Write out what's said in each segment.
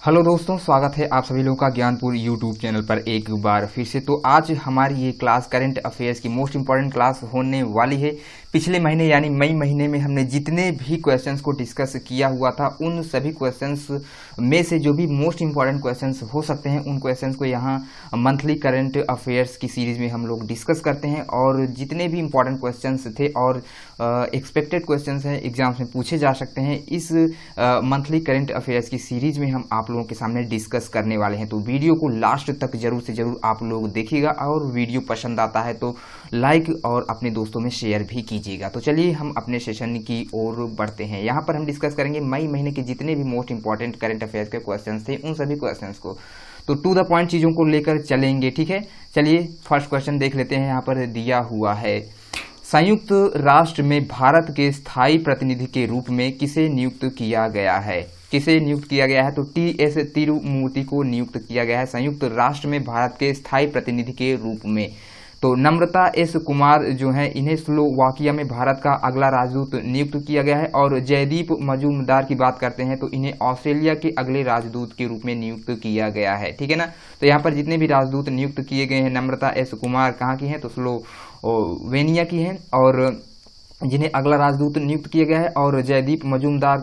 Hello दोस्तों, स्वागत है आप सभी लोगों का ज्ञानपुर यूट्यूब चैनल पर एक बार फिर से। तो आज हमारी ये क्लास करंट अफेयर्स की मोस्ट इंपॉर्टेंट क्लास होने वाली है। पिछले महीने यानी मई महीने में हमने जितने भी क्वेश्चंस को डिस्कस किया हुआ था, उन सभी क्वेश्चंस में से जो भी मोस्ट इंपॉर्टेंट क्वेश्चंस हो सकते हैं, उन क्वेश्चंस को यहाँ मंथली करंट अफेयर्स की सीरीज में हम लोग डिस्कस करते हैं। और जितने भी इंपॉर्टेंट क्वेश्चंस थे और एक्सपेक्टेड क्वेश्चंस हैं, एग्जाम्स में पूछे जा सकते हैं, इस मंथली करंट अफेयर्स की सीरीज में हम आप लोगों के सामने डिस्कस करने वाले हैं। तो वीडियो को लास्ट तक जरूर से जरूर आप लोग देखिएगा, और वीडियो पसंद आता है तो लाइक और अपने दोस्तों में शेयर भी कीजिएगा। तो चलिए हम अपने सेशन की ओर बढ़ते हैं। यहाँ पर हम डिस्कस करेंगे मई महीने के जितने भी मोस्ट इंपॉर्टेंट करंट अफेयर्स के क्वेश्चंस थे, उन सभी क्वेश्चंस को तो टू द पॉइंट चीजों को लेकर चलेंगे। ठीक है, चलिए फर्स्ट क्वेश्चन देख लेते हैं। यहाँ पर दिया हुआ है, संयुक्त राष्ट्र में भारत के स्थायी प्रतिनिधि के रूप में किसे नियुक्त किया गया है? किसे नियुक्त किया गया है? तो टी.एस. तिरुमूर्ति को नियुक्त किया गया है संयुक्त राष्ट्र में भारत के स्थायी प्रतिनिधि के रूप में। तो नम्रता एस कुमार जो है, इन्हें स्लोवाकिया में भारत का अगला राजदूत नियुक्त किया गया है। और जयदीप मजूमदार की बात करते हैं तो इन्हें ऑस्ट्रेलिया के अगले राजदूत के रूप में नियुक्त किया गया है। ठीक है ना। तो यहाँ पर जितने भी राजदूत नियुक्त किए गए हैं, नम्रता एस कुमार कहाँ की हैं? तो स्लोवेनिया की हैं। और जिन्हें अगला राजदूत नियुक्त किया गया है, और जयदीप मजूमदार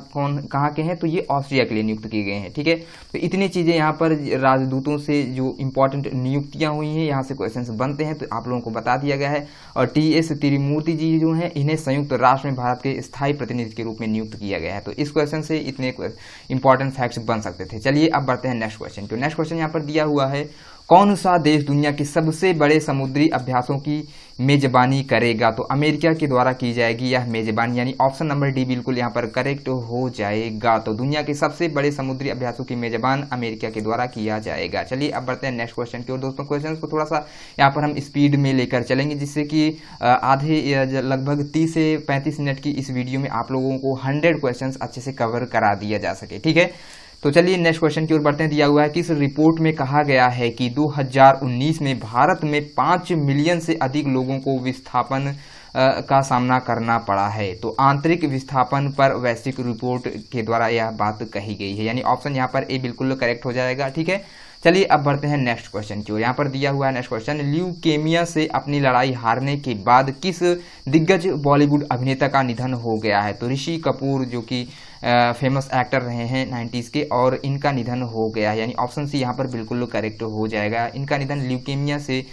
कहाँ के हैं? तो ये ऑस्ट्रिया के लिए नियुक्त किए गए हैं। ठीक है, तो इतनी चीजें यहाँ पर राजदूतों से जो इंपॉर्टेंट नियुक्तियां हुई हैं, यहाँ से क्वेश्चंस बनते हैं, तो आप लोगों को बता दिया गया है। और टी.एस. तिरुमूर्ति जी जो हैं, इन्हें संयुक्त राष्ट्र में भारत के स्थायी प्रतिनिधि के रूप में नियुक्त किया गया है। तो इस क्वेश्चन से इतने इंपॉर्टेंट फैक्ट्स बन सकते थे। चलिए अब बढ़ते हैं नेक्स्ट क्वेश्चन को। नेक्स्ट क्वेश्चन यहाँ पर दिया हुआ है, कौन सा देश दुनिया के सबसे बड़े समुद्री अभ्यासों की मेजबानी करेगा? तो अमेरिका के द्वारा की जाएगी यह मेजबानी, यानी ऑप्शन नंबर डी बिल्कुल यहाँ पर करेक्ट हो जाएगा। तो दुनिया के सबसे बड़े समुद्री अभ्यासों की मेजबान अमेरिका के द्वारा किया जाएगा। चलिए अब बढ़ते हैं नेक्स्ट क्वेश्चन की ओर। दोस्तों क्वेश्चन को थोड़ा सा यहाँ पर हम स्पीड में लेकर चलेंगे, जिससे कि आधे लगभग 30 से 35 मिनट की इस वीडियो में आप लोगों को 100 क्वेश्चन अच्छे से कवर करा दिया जा सके। ठीक है, तो चलिए नेक्स्ट क्वेश्चन की ओर बढ़ते हैं। दिया हुआ है, किस रिपोर्ट में कहा गया है कि 2019 में भारत में 5 मिलियन से अधिक लोगों को विस्थापन का सामना करना पड़ा है? तो आंतरिक विस्थापन पर वैश्विक रिपोर्ट के द्वारा यह बात कही गई है, यानी ऑप्शन यहाँ पर ए बिल्कुल करेक्ट हो जाएगा। ठीक है, चलिए अब बढ़ते हैं नेक्स्ट क्वेश्चन की ओर। यहाँ पर दिया हुआ है नेक्स्ट क्वेश्चन, ल्यूकेमिया से अपनी लड़ाई हारने के बाद किस दिग्गज बॉलीवुड अभिनेता का निधन हो गया है? तो ऋषि कपूर जो कि फेमस एक्टर रहे हैं 90s के, और इनका निधन हो गया है, यानी ऑप्शन सी यहाँ पर बिल्कुल करेक्ट हो जाएगा। इनका निधन ल्यूकेमिया से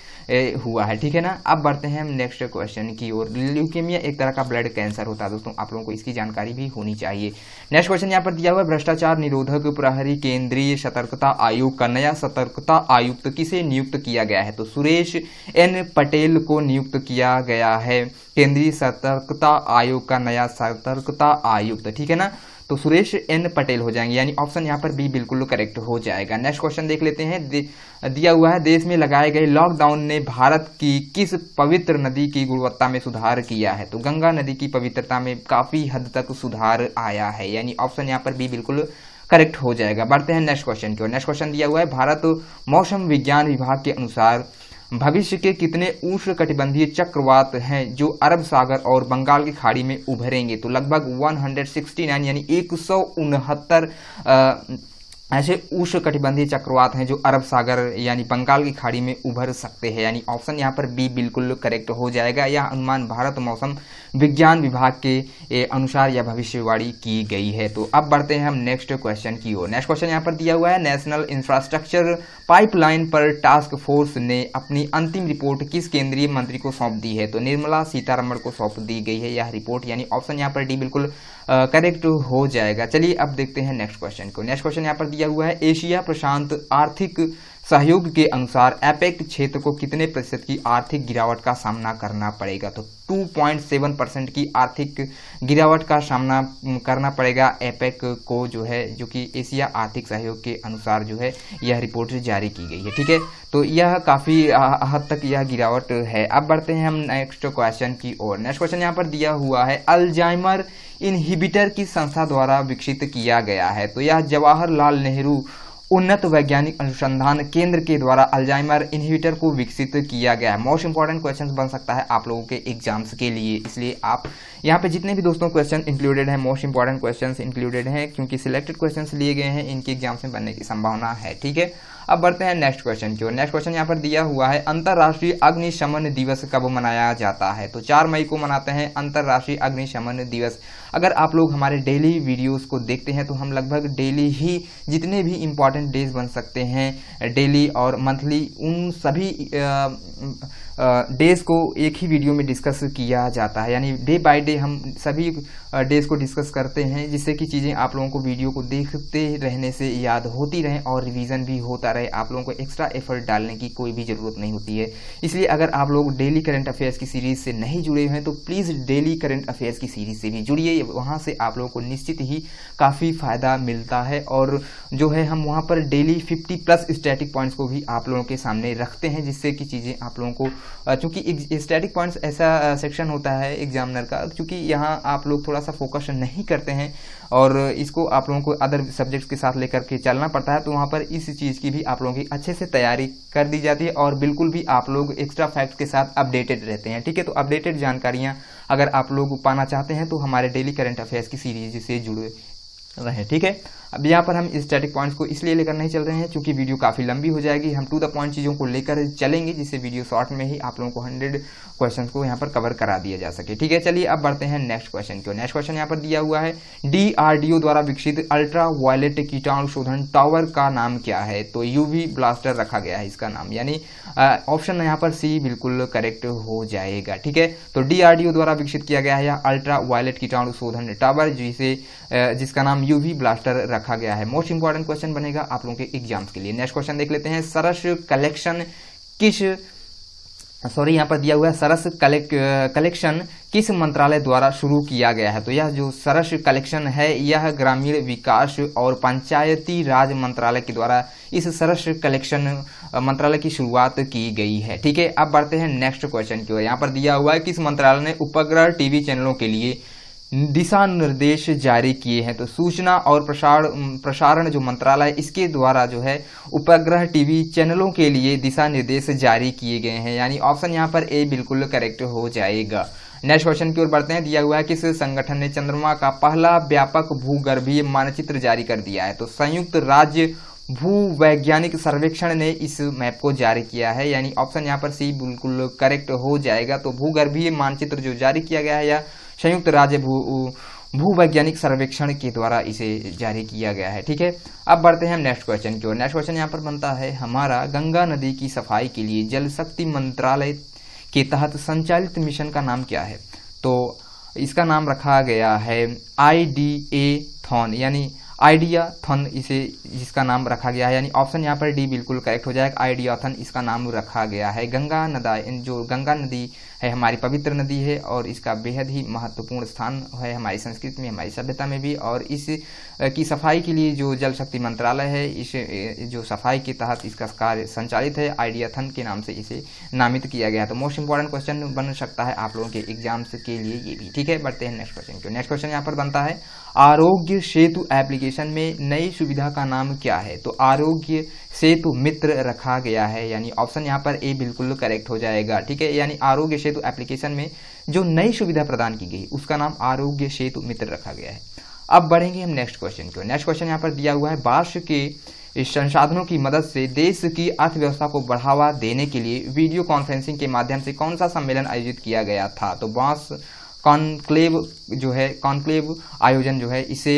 हुआ है। ठीक है ना। अब बढ़ते हैं हम नेक्स्ट क्वेश्चन की ओर। ल्यूकेमिया एक तरह का ब्लड कैंसर होता है दोस्तों, आप लोगों को इसकी जानकारी भी होनी चाहिए। नेक्स्ट क्वेश्चन यहाँ पर दिया हुआ है, भ्रष्टाचार निरोधक प्रहरी केंद्रीय सतर्कता आयोग का नया सतर्कता आयुक्त किसे नियुक्त किया गया है? तो सुरेश एन पटेल को नियुक्त किया गया है केंद्रीय सतर्कता आयोग का नया सतर्कता आयुक्त। ठीक है ना। तो सुरेश एन पटेल हो जाएंगे, यानी ऑप्शन यहाँ पर बी बिल्कुल करेक्ट हो जाएगा। नेक्स्ट क्वेश्चन देख लेते हैं। दिया हुआ है, देश में लगाए गए लॉकडाउन ने भारत की किस पवित्र नदी की गुणवत्ता में सुधार किया है? तो गंगा नदी की पवित्रता में काफी हद तक सुधार आया है, यानी ऑप्शन यहाँ पर बी बिल्कुल करेक्ट हो जाएगा। बढ़ते हैं नेक्स्ट क्वेश्चन की ओर। नेक्स्ट क्वेश्चन दिया हुआ है, भारत मौसम विज्ञान विभाग के अनुसार भविष्य के कितने उष्णकटिबंधीय चक्रवात हैं जो अरब सागर और बंगाल की खाड़ी में उभरेंगे? तो लगभग 169 यानी 169 ऐसे उष्णकटिबंधीय चक्रवात हैं जो अरब सागर यानी बंगाल की खाड़ी में उभर सकते हैं, यानी ऑप्शन यहाँ पर बी बिल्कुल करेक्ट हो जाएगा। यह अनुमान भारत मौसम विज्ञान विभाग के अनुसार यह भविष्यवाणी की गई है। तो अब बढ़ते हैं हम नेक्स्ट क्वेश्चन की ओर। नेक्स्ट क्वेश्चन यहाँ पर दिया हुआ है, नेशनल इंफ्रास्ट्रक्चर पाइपलाइन पर टास्क फोर्स ने अपनी अंतिम रिपोर्ट किस केंद्रीय मंत्री को सौंप दी है? तो निर्मला सीतारमण को सौंप दी गई है यह रिपोर्ट, यानी ऑप्शन यहाँ पर डी बिल्कुल करेक्ट हो जाएगा। चलिए अब देखते हैं नेक्स्ट क्वेश्चन को। नेक्स्ट क्वेश्चन यहाँ पर दिया हुआ है, एशिया प्रशांत आर्थिक सहयोग के अनुसार एपेक क्षेत्र को कितने प्रतिशत की आर्थिक गिरावट का सामना करना पड़ेगा? तो 2.7% की आर्थिक गिरावट का सामना करना पड़ेगा एपेक को, जो है जो कि एशिया आर्थिक सहयोग के अनुसार जो है यह रिपोर्ट जारी की गई है। ठीक है, तो यह काफी हद तक यह गिरावट है। अब बढ़ते हैं हम नेक्स्ट क्वेश्चन की ओर। नेक्स्ट क्वेश्चन यहाँ पर दिया हुआ है, अल्जाइमर इनहिबिटर की संस्था द्वारा विकसित किया गया है? तो यह जवाहरलाल नेहरू उन्नत वैज्ञानिक अनुसंधान केंद्र के द्वारा अल्जाइमर इनहिबिटर को विकसित किया गया है। मोस्ट इंपॉर्टेंट क्वेश्चन बन सकता है आप लोगों के एग्जाम्स के लिए, इसलिए आप यहाँ पे जितने भी दोस्तों क्वेश्चन इंक्लूडेड हैं, मोस्ट इंपॉर्टेंट क्वेश्चंस इंक्लूडेड हैं, क्योंकि सिलेक्टेड क्वेश्चंस लिए गए हैं, इनके एग्जाम्स में बनने की संभावना है। ठीक है, अब बढ़ते हैं नेक्स्ट क्वेश्चन की ओर। नेक्स्ट क्वेश्चन यहाँ पर दिया हुआ है, अंतर्राष्ट्रीय अग्निशमन दिवस कब मनाया जाता है? तो 4 मई को मनाते हैं अंतर्राष्ट्रीय अग्निशमन दिवस। अगर आप लोग हमारे डेली वीडियोस को देखते हैं तो हम लगभग डेली ही जितने भी इम्पॉर्टेंट डेज बन सकते हैं डेली और मंथली, उन सभी डेज को एक ही वीडियो में डिस्कस किया जाता है। यानी डे बाय डे हम सभी डेज को डिस्कस करते हैं, जिससे कि चीज़ें आप लोगों को वीडियो को देखते रहने से याद होती रहें और रिवीजन भी होता रहे। आप लोगों को एक्स्ट्रा एफर्ट डालने की कोई भी ज़रूरत नहीं होती है। इसलिए अगर आप लोग डेली करंट अफेयर्स की सीरीज़ से नहीं जुड़े हुए हैं तो प्लीज़ डेली करंट अफेयर्स की सीरीज़ से भी जुड़िए। वहाँ से आप लोगों को निश्चित ही काफ़ी फ़ायदा मिलता है, और जो है हम वहाँ पर डेली 50+ स्टैटिक पॉइंट्स को भी आप लोगों के सामने रखते हैं, जिससे कि चीज़ें आप लोगों को, चूँकि स्टैटिक पॉइंट्स ऐसा सेक्शन होता है एग्जामिनर का, क्योंकि यहाँ आप लोग थोड़ा सा फोकस नहीं करते हैं और इसको आप लोगों को अदर सब्जेक्ट्स के साथ लेकर के चलना पड़ता है, तो वहाँ पर इस चीज़ की भी आप लोगों की अच्छे से तैयारी कर दी जाती है और बिल्कुल भी आप लोग एक्स्ट्रा फैक्ट्स के साथ अपडेटेड रहते हैं। ठीक है, तो अपडेटेड जानकारियाँ अगर आप लोग पाना चाहते हैं तो हमारे डेली करंट अफेयर्स की सीरीज से जुड़े रहें। ठीक है, अब यहाँ पर हम स्टैटिक पॉइंट्स को इसलिए लेकर नहीं चल रहे हैं क्योंकि वीडियो काफ़ी लंबी हो जाएगी। हम टू द पॉइंट चीज़ों को लेकर चलेंगे, जिससे वीडियो शॉर्ट में ही आप लोगों को 100 क्वेश्चंस को यहाँ पर कवर करा दिया जा सके। ठीक है, चलिए अब बढ़ते हैं नेक्स्ट क्वेश्चन की ओर। नेक्स्ट क्वेश्चन यहाँ पर दिया हुआ है, DRDO द्वारा विकसित अल्ट्रा वायलेट कीटाणु शोधन टावर का नाम क्या है? तो UV ब्लास्टर रखा गया है इसका नाम, यानी ऑप्शन यहाँ पर सी बिल्कुल करेक्ट हो जाएगा। ठीक है, तो DRDO द्वारा विकसित किया गया है यह अल्ट्रा वायलेट कीटाणु शोधन टावर, जिसका नाम UV ब्लास्टर रखा गया है। मोस्ट इंपॉर्टेंट क्वेश्चन बनेगा आप लोगों के एग्जाम्स के लिए। नेक्स्ट क्वेश्चन देख लेते हैं, सरस कलेक्शन किस मंत्रालय द्वारा शुरू किया गया है? तो यह जो सरस कलेक्शन है यह ग्रामीण विकास और पंचायती राज मंत्रालय के द्वारा इस सरस कलेक्शन मंत्रालय की शुरुआत की गई है। ठीक है, अब बढ़ते हैं नेक्स्ट क्वेश्चन की ओर। यहाँ पर दिया हुआ है, किस मंत्रालय ने उपग्रह टीवी चैनलों के लिए दिशा निर्देश जारी किए हैं? तो सूचना और प्रसारण जो मंत्रालय, इसके द्वारा जो है उपग्रह टीवी चैनलों के लिए दिशा निर्देश जारी किए गए हैं, यानी ऑप्शन यहाँ पर ए बिल्कुल करेक्ट हो जाएगा। नेक्स्ट क्वेश्चन की ओर बढ़ते हैं। दिया हुआ है, किस संगठन ने चंद्रमा का पहला व्यापक भूगर्भीय मानचित्र जारी कर दिया है? तो संयुक्त राज्य भूवैज्ञानिक सर्वेक्षण ने इस मैप को जारी किया है, यानी ऑप्शन यहाँ पर सी बिल्कुल करेक्ट हो जाएगा। तो भूगर्भीय मानचित्र जो जारी किया गया है या संयुक्त राज्य भूवैज्ञानिक सर्वेक्षण के द्वारा इसे जारी किया गया है। ठीक है, अब बढ़ते हैं नेक्स्ट क्वेश्चन की ओर। नेक्स्ट क्वेश्चन यहाँ पर बनता है, हमारा गंगा नदी की सफाई के लिए जल शक्ति मंत्रालय के तहत संचालित मिशन का नाम क्या है? तो इसका नाम रखा गया है IDA-थॉन, यानी आइडियाथन इसे जिसका नाम रखा गया है, यानी ऑप्शन यहाँ पर डी बिल्कुल करेक्ट हो जाएगा। आइडियाथन इसका नाम रखा गया है। जो गंगा नदी है हमारी पवित्र नदी है और इसका बेहद ही महत्वपूर्ण स्थान है हमारी संस्कृति में, हमारी सभ्यता में भी। और इस की सफाई के लिए जो जल शक्ति मंत्रालय है, इस जो सफाई के तहत इसका कार्य संचालित है, आइडियाथन के नाम से इसे नामित किया गया है। तो मोस्ट इंपॉर्टेंट क्वेश्चन बन सकता है आप लोगों के एग्जाम्स के लिए ये भी। ठीक है, बढ़ते हैं नेक्स्ट क्वेश्चन की। नेक्स्ट क्वेश्चन यहाँ पर बनता है, आरोग्य सेतु एप्लीकेशन में नई सुविधा का नाम क्या है? तो आरोग्य सेतु मित्र रखा गया है, यानी ऑप्शन यहाँ पर ए बिल्कुल करेक्ट हो जाएगा। ठीक है, यानी आरोग्य सेतु एप्लीकेशन में जो नई सुविधा प्रदान की गई उसका नाम आरोग्य सेतु मित्र रखा गया है। अब बढ़ेंगे हम नेक्स्ट क्वेश्चन की। नेक्स्ट क्वेश्चन यहाँ पर दिया हुआ है, बांस के इस संसाधनों की मदद से देश की अर्थव्यवस्था को बढ़ावा देने के लिए वीडियो कॉन्फ्रेंसिंग के माध्यम से कौन सा सम्मेलन आयोजित किया गया था? तो बांस कॉन्क्लेव जो है, कॉन्क्लेव आयोजन जो है इसे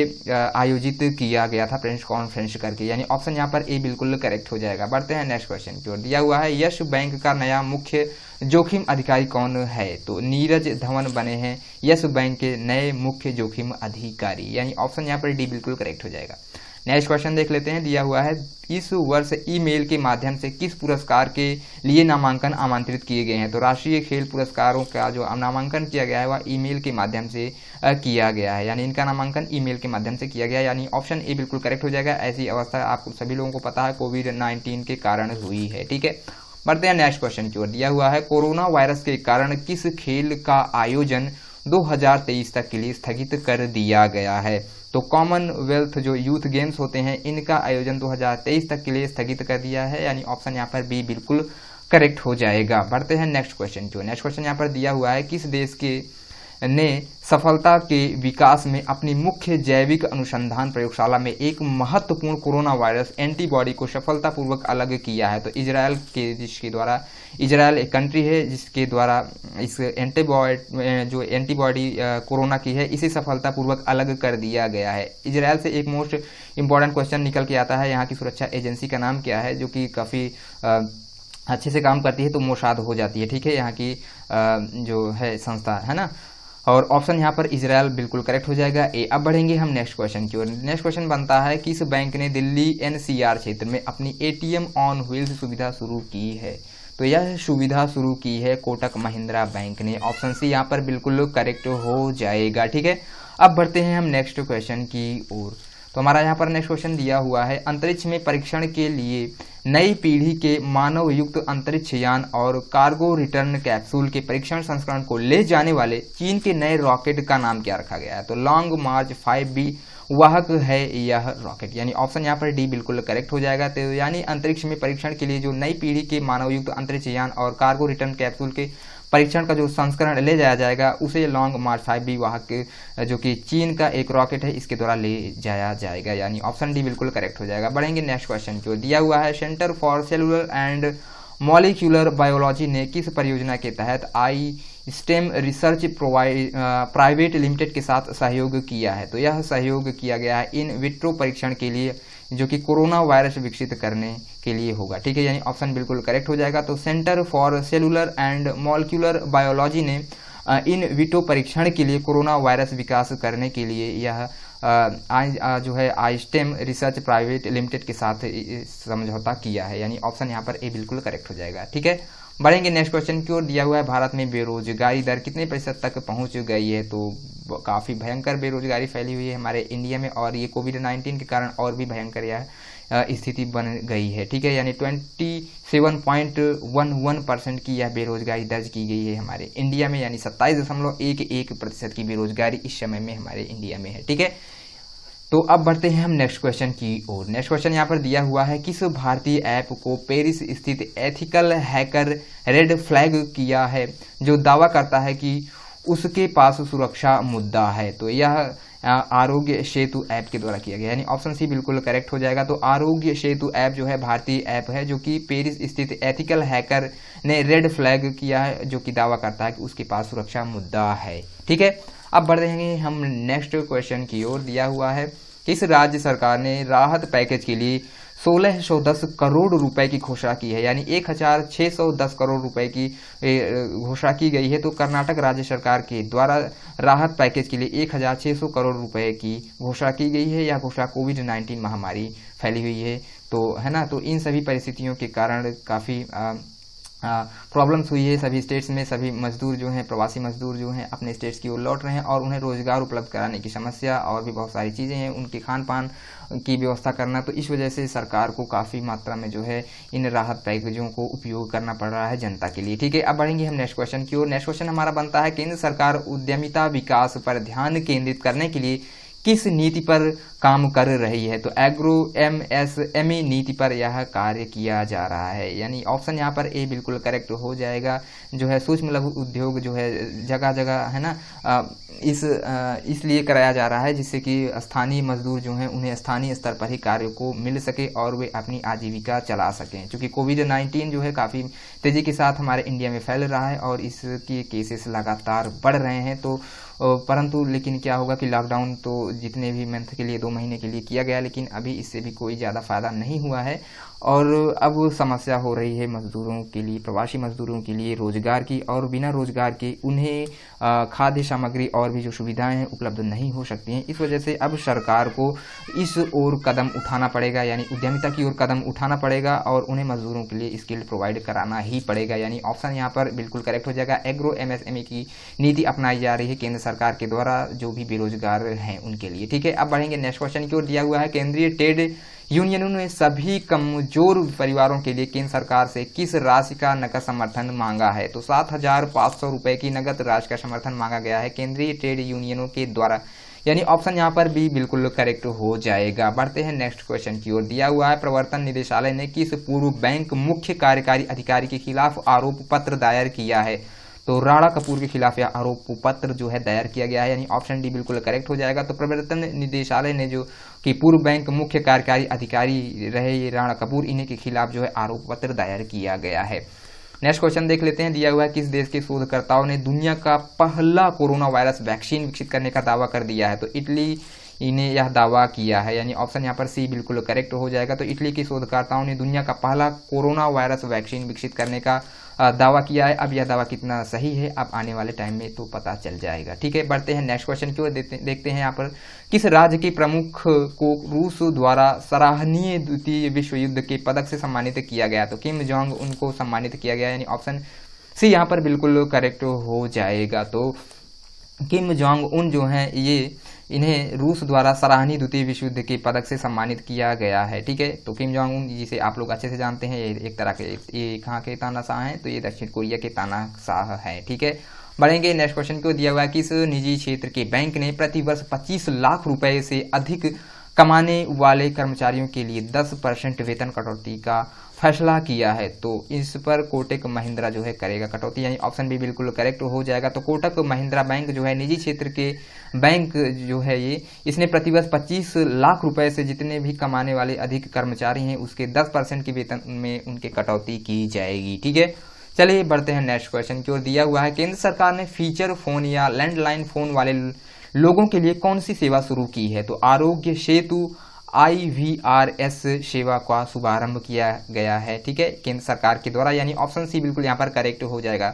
आयोजित किया गया था प्रेस कॉन्फ्रेंस करके, यानी ऑप्शन यहाँ पर ए बिल्कुल करेक्ट हो जाएगा। बढ़ते हैं नेक्स्ट क्वेश्चन की ओर। दिया हुआ है, यस बैंक का नया मुख्य जोखिम अधिकारी कौन है? तो नीरज धवन बने हैं यस बैंक के नए मुख्य जोखिम अधिकारी, यानी ऑप्शन यहाँ पर डी बिल्कुल करेक्ट हो जाएगा। नेक्स्ट क्वेश्चन देख लेते हैं। दिया हुआ है, इस वर्ष ईमेल के माध्यम से किस पुरस्कार के लिए नामांकन आमंत्रित किए गए हैं? तो राष्ट्रीय खेल पुरस्कारों का जो नामांकन किया गया है वह ईमेल के माध्यम से किया गया है, यानी इनका नामांकन ईमेल के माध्यम से किया गया है, यानी ऑप्शन ए बिल्कुल करेक्ट हो जाएगा। ऐसी अवस्था आप सभी लोगों को पता है कोविड-19 के कारण हुई है। ठीक है, बढ़ते हैं नेक्स्ट क्वेश्चन की ओर। दिया हुआ है, कोरोना वायरस के कारण किस खेल का आयोजन 2023 तक के लिए स्थगित कर दिया गया है? तो कॉमनवेल्थ जो यूथ गेम्स होते हैं इनका आयोजन 2023 तक के लिए स्थगित कर दिया है, यानी ऑप्शन यहाँ पर बी बिल्कुल करेक्ट हो जाएगा। बढ़ते हैं नेक्स्ट क्वेश्चन की ओर। नेक्स्ट क्वेश्चन यहाँ पर दिया हुआ है, किस देश के ने सफलता के विकास में अपनी मुख्य जैविक अनुसंधान प्रयोगशाला में एक महत्वपूर्ण कोरोना वायरस एंटीबॉडी को सफलतापूर्वक अलग किया है? तो इजराइल के, जिसके द्वारा, इजराइल एक कंट्री है जिसके द्वारा इस एंटीबॉडी कोरोना की है, इसे सफलतापूर्वक अलग कर दिया गया है। इजराइल से एक मोस्ट इंपॉर्टेंट क्वेश्चन निकल के आता है, यहाँ की सुरक्षा एजेंसी का नाम क्या है, जो कि काफ़ी अच्छे से काम करती है, तो मोसाद हो जाती है, ठीक है, यहाँ की जो है संस्था है ना। और ऑप्शन यहाँ पर इजराइल बिल्कुल करेक्ट हो जाएगा, ए। अब बढ़ेंगे हम नेक्स्ट क्वेश्चन की ओर। नेक्स्ट क्वेश्चन बनता है, किस बैंक ने दिल्ली एनसीआर क्षेत्र में अपनी एटीएम ऑन व्हील्स सुविधा शुरू की है? तो यह सुविधा शुरू की है कोटक महिंद्रा बैंक ने। ऑप्शन सी यहाँ पर बिल्कुल करेक्ट हो जाएगा, ठीक है। अब बढ़ते हैं हम नेक्स्ट क्वेश्चन की ओर। तो हमारा यहाँ पर नेक्स्ट क्वेश्चन दिया हुआ है, अंतरिक्ष में परीक्षण के लिए नई पीढ़ी के मानव युक्त अंतरिक्ष यान और कार्गो रिटर्न कैप्सूल के परीक्षण संस्करण को ले जाने वाले चीन के नए रॉकेट का नाम क्या रखा गया है? तो लॉन्ग मार्च 5B वाहक है यह रॉकेट, यानी ऑप्शन यहाँ पर डी बिल्कुल करेक्ट हो जाएगा। तो यानी अंतरिक्ष में परीक्षण के लिए जो नई पीढ़ी के मानव युक्त अंतरिक्ष यान और कार्गो रिटर्न कैप्सूल के परीक्षण का जो संस्करण ले जाया जाएगा उसे लॉन्ग मार्च 5B वाहक जो कि चीन का एक रॉकेट है इसके द्वारा ले जाया जाएगा, यानी ऑप्शन डी बिल्कुल करेक्ट हो जाएगा। बढ़ेंगे नेक्स्ट क्वेश्चन जो दिया हुआ है, centre for cellular and molecular biology ने किस परियोजना के तहत स्टेम रिसर्च प्राइवेट लिमिटेड के साथ सहयोग किया है? तो यह सहयोग किया गया है इन विट्रो परीक्षण के लिए, जो कि कोरोना वायरस विकसित करने के लिए होगा, ठीक है, यानी ऑप्शन बिल्कुल करेक्ट हो जाएगा। तो centre for cellular and molecular biology ने इन विट्रो परीक्षण के लिए कोरोना वायरस विकास करने के लिए यह जो है आईस्टेम रिसर्च प्राइवेट लिमिटेड के साथ समझौता किया है, यानी ऑप्शन यहाँ पर ए बिल्कुल करेक्ट हो जाएगा, ठीक है। बढ़ेंगे नेक्स्ट क्वेश्चन की ओर। दिया हुआ है, भारत में बेरोजगारी दर कितने प्रतिशत तक पहुंच गई है? तो काफ़ी भयंकर बेरोजगारी फैली हुई है हमारे इंडिया में, और ये कोविड-19 के कारण और भी भयंकर यह स्थिति बन गई है, ठीक है, यानी 27.11% की यह बेरोजगारी दर्ज की गई है हमारे इंडिया में, यानी 27.11% की बेरोजगारी इस समय में हमारे इंडिया में है, ठीक है। तो अब बढ़ते हैं हम नेक्स्ट क्वेश्चन की ओर। नेक्स्ट क्वेश्चन यहाँ पर दिया हुआ है, किस भारतीय ऐप को पेरिस स्थित एथिकल हैकर रेड फ्लैग किया है जो दावा करता है कि उसके पास सुरक्षा मुद्दा है? तो यह आरोग्य सेतु ऐप के द्वारा किया गया, यानी ऑप्शन सी बिल्कुल करेक्ट हो जाएगा। तो आरोग्य सेतु ऐप जो है भारतीय ऐप है जो कि पेरिस स्थित एथिकल हैकर ने रेड फ्लैग किया है, जो कि दावा करता है कि उसके पास सुरक्षा मुद्दा है, ठीक है। अब बढ़ेंगे हम नेक्स्ट क्वेश्चन की ओर। दिया हुआ है, किस राज्य सरकार ने राहत पैकेज के लिए 1610 करोड़ रुपए की घोषणा की है, यानी 1610 करोड़ रुपए की घोषणा की गई है? तो कर्नाटक राज्य सरकार के द्वारा राहत पैकेज के लिए 1600 करोड़ रुपए की घोषणा की गई है। यह घोषणा कोविड-19 महामारी फैली हुई है, तो है ना, तो इन सभी परिस्थितियों के कारण काफ़ी प्रॉब्लम्स हुई है सभी स्टेट्स में। सभी मजदूर जो हैं, प्रवासी मजदूर जो हैं, अपने स्टेट्स की ओर लौट रहे हैं और उन्हें रोजगार उपलब्ध कराने की समस्या और भी बहुत सारी चीज़ें हैं, उनके खान पान की व्यवस्था करना, तो इस वजह से सरकार को काफ़ी मात्रा में जो है इन राहत पैकेजों को उपयोग करना पड़ रहा है जनता के लिए, ठीक है। अब बढ़ेंगे हम नेक्स्ट क्वेश्चन की ओर। नेक्स्ट क्वेश्चन हमारा बनता है, केंद्र सरकार उद्यमिता विकास पर ध्यान केंद्रित करने के लिए किस नीति पर काम कर रही है? तो एग्रो MSME नीति पर यह कार्य किया जा रहा है, यानी ऑप्शन यहाँ पर ए बिल्कुल करेक्ट हो जाएगा। जो है सूक्ष्म लघु उद्योग जो है जगह जगह है ना, इसलिए कराया जा रहा है जिससे कि स्थानीय मजदूर जो हैं उन्हें स्थानीय स्तर पर ही कार्य को मिल सके और वे अपनी आजीविका चला सकें, क्योंकि कोविड-19 जो है काफ़ी तेज़ी के साथ हमारे इंडिया में फैल रहा है और इसके केसेस लगातार बढ़ रहे हैं। तो परंतु लेकिन क्या होगा कि लॉकडाउन तो जितने भी मंथ के लिए 2 महीने के लिए किया गया, लेकिन अभी इससे भी कोई ज़्यादा फ़ायदा नहीं हुआ है और अब समस्या हो रही है मजदूरों के लिए, प्रवासी मजदूरों के लिए रोजगार की, और बिना रोजगार के उन्हें खाद्य सामग्री और भी जो सुविधाएं हैं उपलब्ध नहीं हो सकती हैं। इस वजह से अब सरकार को इस ओर कदम उठाना पड़ेगा, यानी उद्यमिता की ओर कदम उठाना पड़ेगा और उन्हें मजदूरों के लिए स्किल प्रोवाइड कराना ही पड़ेगा, यानी ऑप्शन यहाँ पर बिल्कुल करेक्ट हो जाएगा। एग्रो MSME की नीति अपनाई जा रही है केंद्र सरकार के द्वारा जो भी बेरोजगार हैं उनके लिए, ठीक है। अब बढ़ेंगे नेक्स्ट क्वेश्चन की ओर। दिया हुआ है, केंद्रीय ट्रेड यूनियनों ने सभी कमजोर परिवारों के लिए केंद्र सरकार से किस राशि का नकद समर्थन मांगा है? तो 7,500 रुपए की नकद राशि का समर्थन मांगा गया है केंद्रीय ट्रेड यूनियनों के द्वारा यानी ऑप्शन यहाँ पर भी बिल्कुल करेक्ट हो जाएगा। बढ़ते हैं नेक्स्ट क्वेश्चन की ओर। दिया हुआ है प्रवर्तन निदेशालय ने किस पूर्व बैंक मुख्य कार्यकारी अधिकारी के खिलाफ आरोप पत्र दायर किया है? तो राणा कपूर के खिलाफ यह आरोप पत्र जो है दायर किया गया है, यानी ऑप्शन डी बिल्कुल करेक्ट हो जाएगा। तो प्रवर्तन निदेशालय ने जो कि पूर्व बैंक मुख्य कार्यकारी अधिकारी रहे ये राणा कपूर, इन्हीं के खिलाफ जो है आरोप पत्र दायर किया गया है। नेक्स्ट क्वेश्चन देख लेते हैं। दिया हुआ है किस देश के शोधकर्ताओं ने दुनिया का पहला कोरोना वायरस वैक्सीन विकसित करने का दावा कर दिया है? तो इटली ने यह दावा किया है, यानी ऑप्शन यहाँ पर सी बिल्कुल करेक्ट हो जाएगा। तो इटली के शोधकर्ताओं ने दुनिया का पहला कोरोना वायरस वैक्सीन विकसित करने का दावा किया है। अब यह दावा कितना सही है अब आने वाले टाइम में तो पता चल जाएगा। ठीक है, बढ़ते हैं नेक्स्ट क्वेश्चन की ओर। देखते हैं यहाँ पर किस राज्य के प्रमुख को रूस द्वारा सराहनीय द्वितीय विश्व युद्ध के पदक से सम्मानित किया गया? तो किम जोंग उनको सम्मानित किया गया, यानी ऑप्शन सी यहाँ पर बिल्कुल करेक्ट हो जाएगा। तो किम जोंग उन जो हैं इन्हें रूस द्वारा सराहनीय द्वितीय विश्व युद्ध के पदक से सम्मानित किया गया है। ठीक है, तो किम जोंग उन जिसे आप लोग अच्छे से जानते हैं, ये एक तरह के ये कहाँ के तानाशाह हैं? तो ये दक्षिण कोरिया के तानाशाह हैं। ठीक है, बढ़ेंगे नेक्स्ट क्वेश्चन को। दिया हुआ है किस निजी क्षेत्र के बैंक ने प्रतिवर्ष 25 लाख रुपए से अधिक कमाने वाले कर्मचारियों के लिए 10% वेतन कटौती का फैसला किया है? तो इस पर कोटक महिंद्रा जो है करेगा कटौती, यानी ऑप्शन भी बिल्कुल करेक्ट हो जाएगा। तो कोटक महिंद्रा बैंक जो है निजी क्षेत्र के बैंक जो है इसने प्रतिवर्ष 25 लाख रुपए से जितने भी कमाने वाले अधिक कर्मचारी हैं उसके 10% के वेतन में उनके कटौती की जाएगी। ठीक है, चलिए बढ़ते हैं नेक्स्ट क्वेश्चन की ओर। दिया हुआ है केंद्र सरकार ने फीचर फोन या लैंडलाइन फोन वाले लोगों के लिए कौन सी सेवा शुरू की है? तो आरोग्य सेतु IVRS सेवा का शुभारंभ किया गया है। ठीक है, केंद्र सरकार के द्वारा, यानी ऑप्शन सी बिल्कुल यहाँ पर करेक्ट हो जाएगा।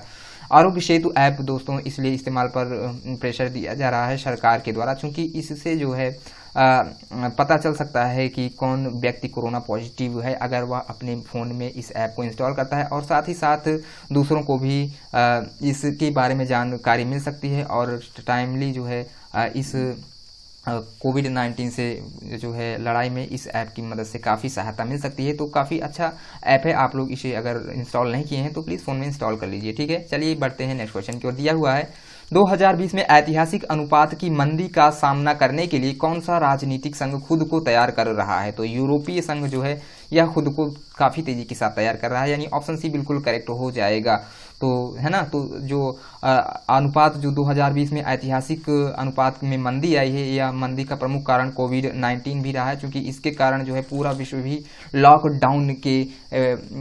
आरोग्य सेतु ऐप दोस्तों इसलिए इस्तेमाल पर प्रेशर दिया जा रहा है सरकार के द्वारा, क्योंकि इससे जो है पता चल सकता है कि कौन व्यक्ति कोरोना पॉजिटिव है अगर वह अपने फ़ोन में इस ऐप को इंस्टॉल करता है, और साथ ही साथ दूसरों को भी इसके बारे में जानकारी मिल सकती है और टाइमली जो है इस कोविड-19 से जो है लड़ाई में इस ऐप की मदद से काफ़ी सहायता मिल सकती है। तो काफ़ी अच्छा ऐप है, आप लोग इसे अगर इंस्टॉल नहीं किए हैं तो प्लीज़ फ़ोन में इंस्टॉल कर लीजिए। ठीक है, चलिए बढ़ते हैं नेक्स्ट क्वेश्चन की ओर। दिया हुआ है 2020 में ऐतिहासिक अनुपात की मंदी का सामना करने के लिए कौन सा राजनीतिक संघ खुद को तैयार कर रहा है? तो यूरोपीय संघ जो है यह खुद को काफ़ी तेज़ी के साथ तैयार कर रहा है, यानी ऑप्शन सी बिल्कुल करेक्ट हो जाएगा। तो है ना, तो जो अनुपात जो 2020 में ऐतिहासिक अनुपात में मंदी आई है, यह मंदी का प्रमुख कारण कोविड-19 भी रहा है, क्योंकि इसके कारण जो है पूरा विश्व भी लॉकडाउन के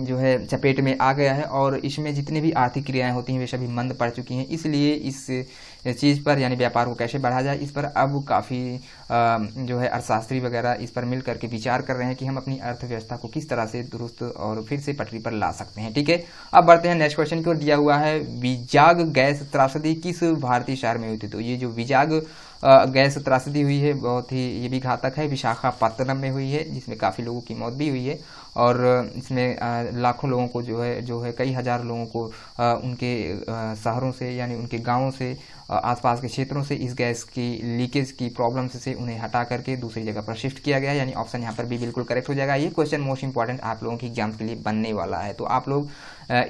जो है चपेट में आ गया है और इसमें जितने भी आर्थिक क्रियाएं होती हैं वे सभी मंद पड़ चुकी हैं। इसलिए इस चीज़ पर यानी व्यापार को कैसे बढ़ाया जाए इस पर अब काफ़ी जो है अर्थशास्त्री वगैरह इस पर मिल करके विचार कर रहे हैं कि हम अपनी अर्थव्यवस्था को किस तरह से दुरुस्त और फिर से पटरी पर ला सकते हैं। ठीक है, अब बढ़ते हैं नेक्स्ट क्वेश्चन की ओर। दिया हुआ है विजाग गैस त्रासदी किस भारतीय शहर में हुई थी? तो ये जो विजाग गैस त्रासदी हुई है बहुत ही ये भी घातक है, विशाखापत्तनम में हुई है, जिसमें काफ़ी लोगों की मौत भी हुई है और इसमें लाखों लोगों को जो है कई हजार लोगों को उनके शहरों से यानी उनके गांवों से आसपास के क्षेत्रों से इस गैस की लीकेज की प्रॉब्लम से उन्हें हटा करके दूसरी जगह पर शिफ्ट किया गया, यानी ऑप्शन यहाँ पर भी बिल्कुल करेक्ट हो जाएगा। ये क्वेश्चन मोस्ट इंपॉर्टेंट आप लोगों की एग्जाम्स के लिए बनने वाला है, तो आप लोग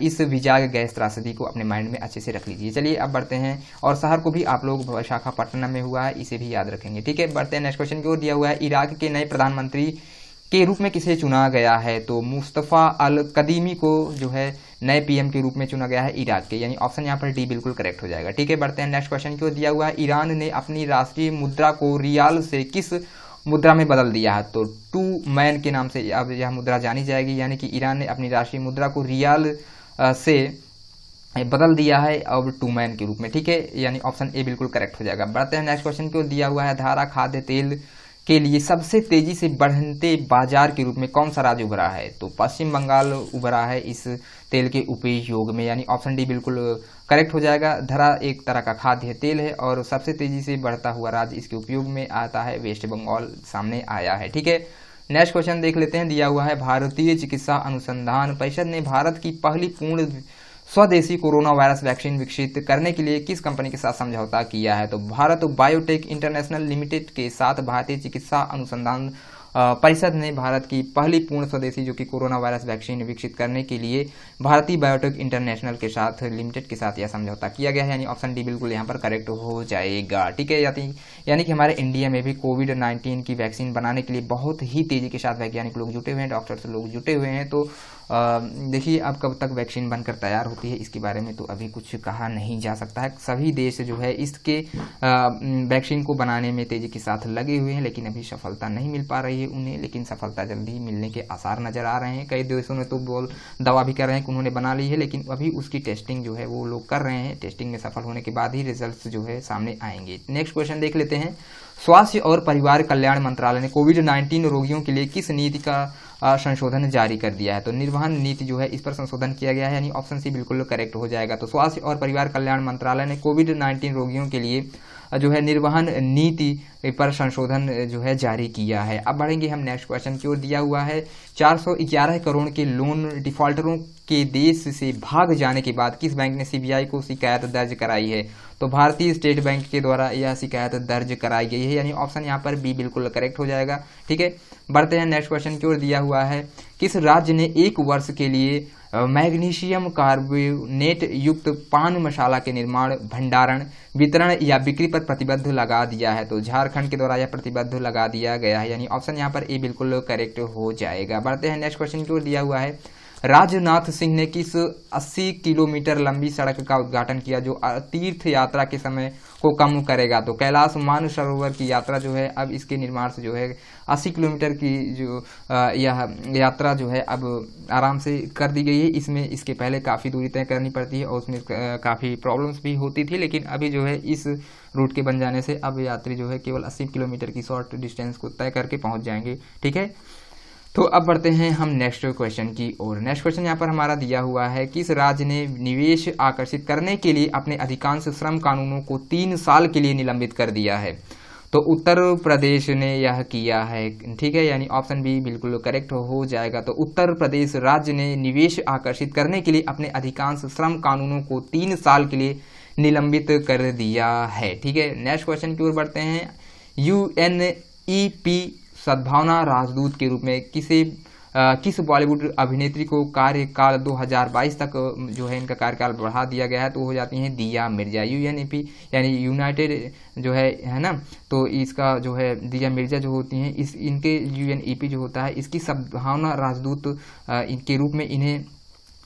इस विजाग गैस त्रासदी को अपने माइंड में अच्छे से रख लीजिए। चलिए अब बढ़ते हैं, और शहर को भी आप लोग विशाखापट्टनम में हुआ है इसे भी याद रखेंगे। ठीक है, बढ़ते हैं नेक्स्ट क्वेश्चन की ओर। दिया हुआ है इराक के नए प्रधानमंत्री के रूप में किसे चुना गया है? तो मुस्तफ़ा अल कदीमी को जो है नए पीएम के रूप में चुना गया है इराक के, यानी ऑप्शन यहाँ पर डी बिल्कुल करेक्ट हो जाएगा। ठीक है, बढ़ते हैं नेक्स्ट क्वेश्चन की ओर। दिया हुआ है ईरान ने अपनी राष्ट्रीय मुद्रा को रियाल से किस मुद्रा में बदल दिया है? तो टू मैन के नाम से अब यह मुद्रा जानी जाएगी, यानी कि ईरान ने अपनी राष्ट्रीय मुद्रा को रियाल से बदल दिया है अब टू मैन के रूप में। ठीक है, यानी ऑप्शन ए बिल्कुल करेक्ट हो जाएगा। बढ़ते हैं नेक्स्ट क्वेश्चन की ओर। दिया हुआ है धारा खाद्य तेल के लिए सबसे तेजी से बढ़ते बाजार के रूप में कौन सा राज्य उभरा है? तो पश्चिम बंगाल उभरा है इस तेल के उपयोग में, यानी ऑप्शन डी बिल्कुल करेक्ट हो जाएगा। धरा एक तरह का खाद्य तेल है और सबसे तेजी से बढ़ता हुआ राज्य इसके उपयोग में आता है वेस्ट बंगाल सामने आया है। ठीक है, नेक्स्ट क्वेश्चन देख लेते हैं। दिया हुआ है भारतीय चिकित्सा अनुसंधान परिषद ने भारत की पहली पूर्ण स्वदेशी कोरोना वायरस वैक्सीन विकसित करने के लिए किस कंपनी के साथ समझौता किया है? तो भारत बायोटेक इंटरनेशनल लिमिटेड के साथ भारतीय चिकित्सा अनुसंधान परिषद ने भारत की पहली पूर्ण स्वदेशी जो कि कोरोना वायरस वैक्सीन विकसित करने के लिए भारतीय बायोटेक इंटरनेशनल के साथ लिमिटेड के साथ यह समझौता किया गया है, यानी ऑप्शन डी बिल्कुल यहाँ पर करेक्ट हो जाएगा। ठीक है, यानी कि हमारे इंडिया में भी कोविड-19 की वैक्सीन बनाने के लिए बहुत ही तेजी के साथ वैज्ञानिक लोग जुटे हुए हैं, डॉक्टर्स लोग जुटे हुए हैं। तो देखिए अब कब तक वैक्सीन बनकर तैयार होती है इसके बारे में तो अभी कुछ कहा नहीं जा सकता है। सभी देश जो है इसके वैक्सीन को बनाने में तेजी के साथ लगे हुए हैं, लेकिन अभी सफलता नहीं मिल पा रही है उन्हें, लेकिन सफलता जल्दी मिलने के आसार नजर आ रहे हैं। कई देशों ने तो दावा भी कर रहे हैं कि उन्होंने बना ली है, लेकिन अभी उसकी टेस्टिंग जो है वो लोग कर रहे हैं। टेस्टिंग में सफल होने के बाद ही रिजल्ट्स जो है सामने आएंगे। नेक्स्ट क्वेश्चन देख लेते हैं। स्वास्थ्य और परिवार कल्याण मंत्रालय ने कोविड-19 रोगियों के लिए किस नीति का संशोधन जारी कर दिया है? तो निर्वहन नीति जो है इस पर संशोधन किया गया है, यानी ऑप्शन सी बिल्कुल करेक्ट हो जाएगा। तो स्वास्थ्य और परिवार कल्याण मंत्रालय ने कोविड-19 रोगियों के लिए जो है निर्वहन नीति पर संशोधन जो है जारी किया है। अब बढ़ेंगे हम नेक्स्ट क्वेश्चन की ओर। दिया हुआ है 411 करोड़ के लोन डिफॉल्टरों के देश से भाग जाने के बाद किस बैंक ने सीबीआई को शिकायत दर्ज कराई है? तो भारतीय स्टेट बैंक के द्वारा यह शिकायत दर्ज कराई गई है, यानी ऑप्शन यहाँ पर बी बिल्कुल करेक्ट हो जाएगा। ठीक है, बढ़ते हैं नेक्स्ट क्वेश्चन की ओर। दिया हुआ है किस राज्य ने 1 वर्ष के लिए मैग्नीशियम कार्बोनेट युक्त पान मसाला के निर्माण, भंडारण, वितरण या बिक्री पर प्रतिबंध लगा दिया है? तो झारखंड के द्वारा यह प्रतिबंध लगा दिया गया है, यानी ऑप्शन यहाँ पर ए बिल्कुल करेक्ट हो जाएगा। बढ़ते हैं नेक्स्ट क्वेश्चन की ओर। दिया हुआ है राजनाथ सिंह ने किस 80 किलोमीटर लंबी सड़क का उद्घाटन किया जो तीर्थ यात्रा के समय को कम करेगा? तो कैलाश मानसरोवर की यात्रा जो है अब इसके निर्माण से जो है 80 किलोमीटर की जो यह यात्रा जो है अब आराम से कर दी गई है। इसमें इसके पहले काफ़ी दूरी तय करनी पड़ती है और उसमें काफ़ी प्रॉब्लम्स भी होती थी, लेकिन अभी जो है इस रूट के बन जाने से अब यात्री जो है केवल 80 किलोमीटर की शॉर्ट डिस्टेंस को तय करके पहुँच जाएंगे। ठीक है, तो अब बढ़ते हैं हम नेक्स्ट क्वेश्चन की ओर। नेक्स्ट क्वेश्चन यहाँ पर हमारा दिया हुआ है किस राज्य ने निवेश आकर्षित करने के लिए अपने अधिकांश श्रम कानूनों को 3 साल के लिए निलंबित कर दिया है? तो उत्तर प्रदेश ने यह किया है। ठीक है, यानी ऑप्शन बी बिल्कुल करेक्ट हो जाएगा। तो उत्तर प्रदेश राज्य ने निवेश आकर्षित करने के लिए अपने अधिकांश श्रम कानूनों को 3 साल के लिए निलंबित कर दिया है। ठीक है, नेक्स्ट क्वेश्चन की ओर बढ़ते हैं। UNEP सद्भावना राजदूत के रूप में किस बॉलीवुड अभिनेत्री को कार्यकाल 2022 तक जो है इनका कार्यकाल बढ़ा दिया गया है? तो हो जाती हैं दिया मिर्जा। UNEP यानी यूनाइटेड जो है ना, तो इसका जो है दिया मिर्जा जो होती हैं इनके UNEP जो होता है इसकी सद्भावना राजदूत इनके रूप में इन्हें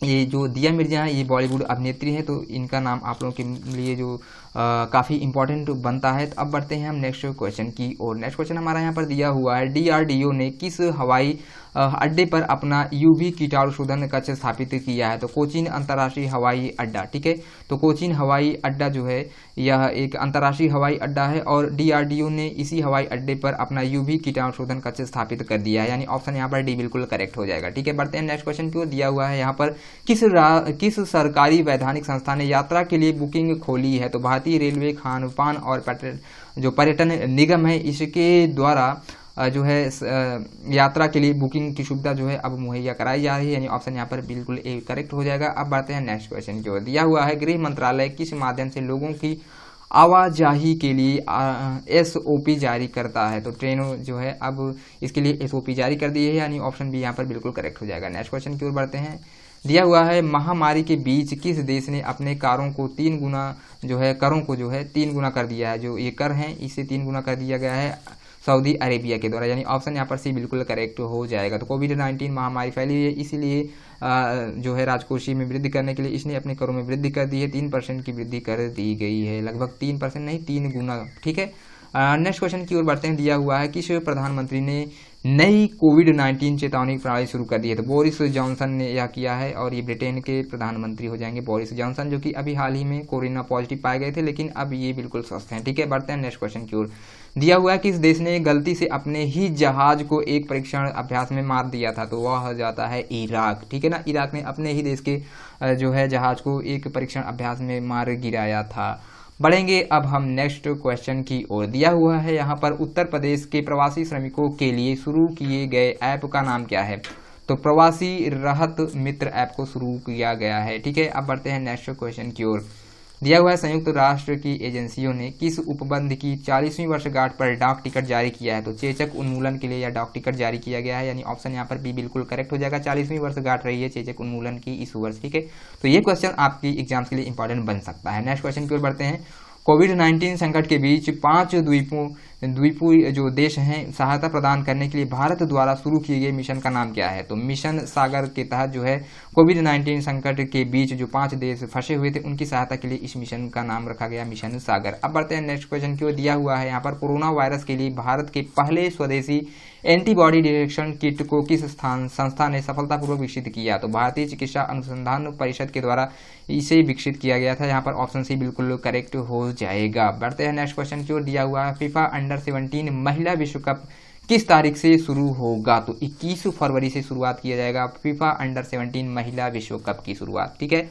ये जो दिया मिर्जा है ये बॉलीवुड अभिनेत्री है, तो इनका नाम आप लोगों के लिए जो काफ़ी इंपॉर्टेंट बनता है। तो अब बढ़ते हैं हम नेक्स्ट क्वेश्चन की ओर। नेक्स्ट क्वेश्चन हमारा यहाँ पर दिया हुआ है DRDO ने किस हवाई अड्डे पर अपना UV कीटाणु शोधन कक्ष स्थापित किया है? तो कोचीन अंतर्राष्ट्रीय हवाई अड्डा। ठीक है, तो कोचीन हवाई अड्डा जो है यह एक अंतर्राष्ट्रीय हवाई अड्डा है और DRDO ने इसी हवाई अड्डे पर अपना UV कीटाणु शोधन कक्ष स्थापित कर दिया है, यानी ऑप्शन यहाँ पर डी बिल्कुल करेक्ट हो जाएगा। ठीक है, बढ़ते हैं नेक्स्ट क्वेश्चन की ओर। दिया हुआ है यहाँ पर किस सरकारी वैधानिक संस्था ने यात्रा के लिए बुकिंग खोली है? तो भारतीय रेलवे, खान पान और जो पर्यटन निगम है इसके द्वारा जो है यात्रा के लिए बुकिंग की सुविधा जो है अब मुहैया कराई जा रही है, यानी ऑप्शन यहाँ पर बिल्कुल ए करेक्ट हो जाएगा। अब बढ़ते हैं नेक्स्ट क्वेश्चन की ओर। दिया हुआ है गृह मंत्रालय किस माध्यम से लोगों की आवाजाही के लिए SOP जारी करता है? तो ट्रेनों जो है अब इसके लिए SOP जारी कर दी है, यानी ऑप्शन बी यहाँ पर बिल्कुल करेक्ट हो जाएगा। नेक्स्ट क्वेश्चन की ओर बढ़ते हैं। दिया हुआ है महामारी के बीच किस देश ने अपने करों को 3 गुना कर दिया है? जो ये कर हैं इसे 3 गुना कर दिया गया है सऊदी अरेबिया के द्वारा, यानी ऑप्शन यहाँ पर सी बिल्कुल करेक्ट हो जाएगा। तो कोविड-19 महामारी फैली है, इसीलिए जो है राजकोषीय में वृद्धि करने के लिए इसने अपने करों में वृद्धि कर दी है। 3% की वृद्धि कर दी गई है, लगभग 3% नहीं 3 गुना। ठीक है, नेक्स्ट क्वेश्चन की ओर बढ़ते हैं। दिया हुआ है किस प्रधानमंत्री ने नई कोविड-19 चेतावनी प्रणाली शुरू कर दी है? तो बोरिस जॉनसन ने यह किया है और ये ब्रिटेन के प्रधानमंत्री हो जाएंगे बोरिस जॉनसन, जो कि अभी हाल ही में कोरोना पॉजिटिव पाए गए थे, लेकिन अब ये बिल्कुल स्वस्थ हैं। ठीक है, बढ़ते हैं नेक्स्ट क्वेश्चन की ओर। दिया हुआ है किस देश ने गलती से अपने ही जहाज को एक परीक्षण अभ्यास में मार दिया था? तो वह हो जाता है इराक। ठीक है ना, इराक ने अपने ही देश के जो है जहाज को एक परीक्षण अभ्यास में मार गिराया था। बढ़ेंगे अब हम नेक्स्ट क्वेश्चन की ओर। दिया हुआ है यहाँ पर उत्तर प्रदेश के प्रवासी श्रमिकों के लिए शुरू किए गए ऐप का नाम क्या है? तो प्रवासी राहत मित्र ऐप को शुरू किया गया है। ठीक है, अब बढ़ते हैं नेक्स्ट क्वेश्चन की ओर। दिया हुआ है संयुक्त राष्ट्र की एजेंसियों ने किस उपबंध की 40वीं वर्षगांठ पर डाक टिकट जारी किया है? तो चेचक उन्मूलन के लिए यह डाक टिकट जारी किया गया है, यानी ऑप्शन यहाँ पर बी बिल्कुल करेक्ट हो जाएगा। 40वीं वर्षगांठ रही है चेचक उन्मूलन की इस वर्ष, ठीक है। तो ये क्वेश्चन आपकी एग्जाम्स के लिए इंपॉर्टेंट बन सकता है। नेक्स्ट क्वेश्चन की ओर बढ़ते हैं। कोविड-19 संकट के बीच 5 द्वीपीय जो देश हैं सहायता प्रदान करने के लिए भारत द्वारा शुरू किए गए मिशन का नाम क्या है? तो मिशन सागर के तहत जो है कोविड-19 संकट के बीच जो 5 देश फंसे हुए थे उनकी सहायता के लिए इस मिशन का नाम रखा गया मिशन सागर। अब बढ़ते हैं नेक्स्ट क्वेश्चन की ओर। दिया हुआ है यहाँ पर कोरोना वायरस के लिए भारत के पहले स्वदेशी एंटीबॉडी डिटेक्शन किट को किस संस्था ने सफलतापूर्वक विकसित किया? तो भारतीय चिकित्सा अनुसंधान परिषद के द्वारा इसे विकसित किया गया था। यहाँ पर ऑप्शन सी बिल्कुल करेक्ट हो जाएगा। बढ़ते हैं नेक्स्ट क्वेश्चन की ओर। दिया हुआ है फीफा अंडर 17 महिला विश्व कप किस तारीख से शुरू होगा? तो 21 फरवरी से शुरुआत किया जाएगा फीफा अंडर 17 महिला विश्व कप की शुरुआत, ठीक है।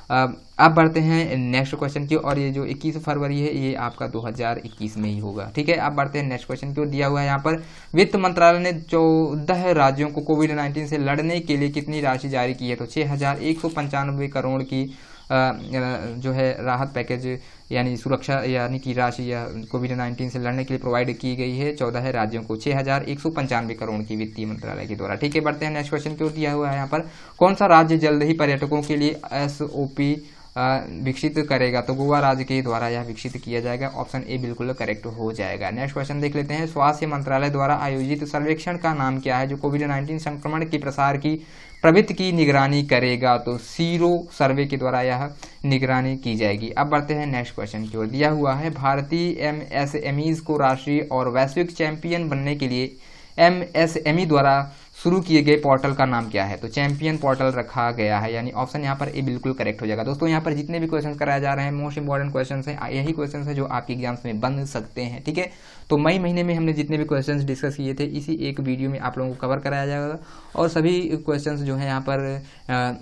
अब बढ़ते हैं नेक्स्ट क्वेश्चन की, और ये जो 21 फरवरी है ये आपका 2021 में ही होगा, ठीक है। अब बढ़ते हैं नेक्स्ट क्वेश्चन की ओर। दिया हुआ है यहाँ पर वित्त मंत्रालय ने 14 राज्यों को कोविड-19 से लड़ने के लिए कितनी राशि जारी की है? तो 6,195 करोड़ की जो है राहत पैकेज यानी सुरक्षा यानी कि राशि या कोविड-19 से लड़ने के लिए प्रोवाइड की गई है 14 राज्यों को 6,195 करोड़ की वित्तीय मंत्रालय के द्वारा, ठीक है। बढ़ते हैं नेक्स्ट क्वेश्चन की ओर। दिया हुआ है यहाँ पर कौन सा राज्य जल्द ही पर्यटकों के लिए SOP विकसित करेगा? तो गोवा राज्य के द्वारा यह विकसित किया जाएगा। ऑप्शन ए बिल्कुल करेक्ट हो जाएगा। नेक्स्ट क्वेश्चन देख लेते हैं। स्वास्थ्य मंत्रालय द्वारा आयोजित सर्वेक्षण का नाम क्या है जो कोविड-19 संक्रमण के प्रसार की प्रवृत्ति की निगरानी करेगा? तो सीरो सर्वे के द्वारा यह निगरानी की जाएगी। अब बढ़ते हैं नेक्स्ट क्वेश्चन की ओर। दिया हुआ है भारतीय MSMEs को राष्ट्रीय और वैश्विक चैंपियन बनने के लिए MSME द्वारा शुरू किए गए पोर्टल का नाम क्या है? तो चैंपियन पोर्टल रखा गया है, यानी ऑप्शन यहाँ पर ए बिल्कुल करेक्ट हो जाएगा। दोस्तों यहाँ पर जितने भी क्वेश्चन कराए जा रहे हैं मोस्ट इंपॉर्टेंट क्वेश्चन हैं, यही क्वेश्चन है जो आपके एग्जाम्स में बन सकते हैं, ठीक है। तो मई महीने में हमने जितने भी क्वेश्चन डिस्कस किए थे इसी एक वीडियो में आप लोगों को कवर कराया जाएगा, और सभी क्वेश्चन जो है यहाँ पर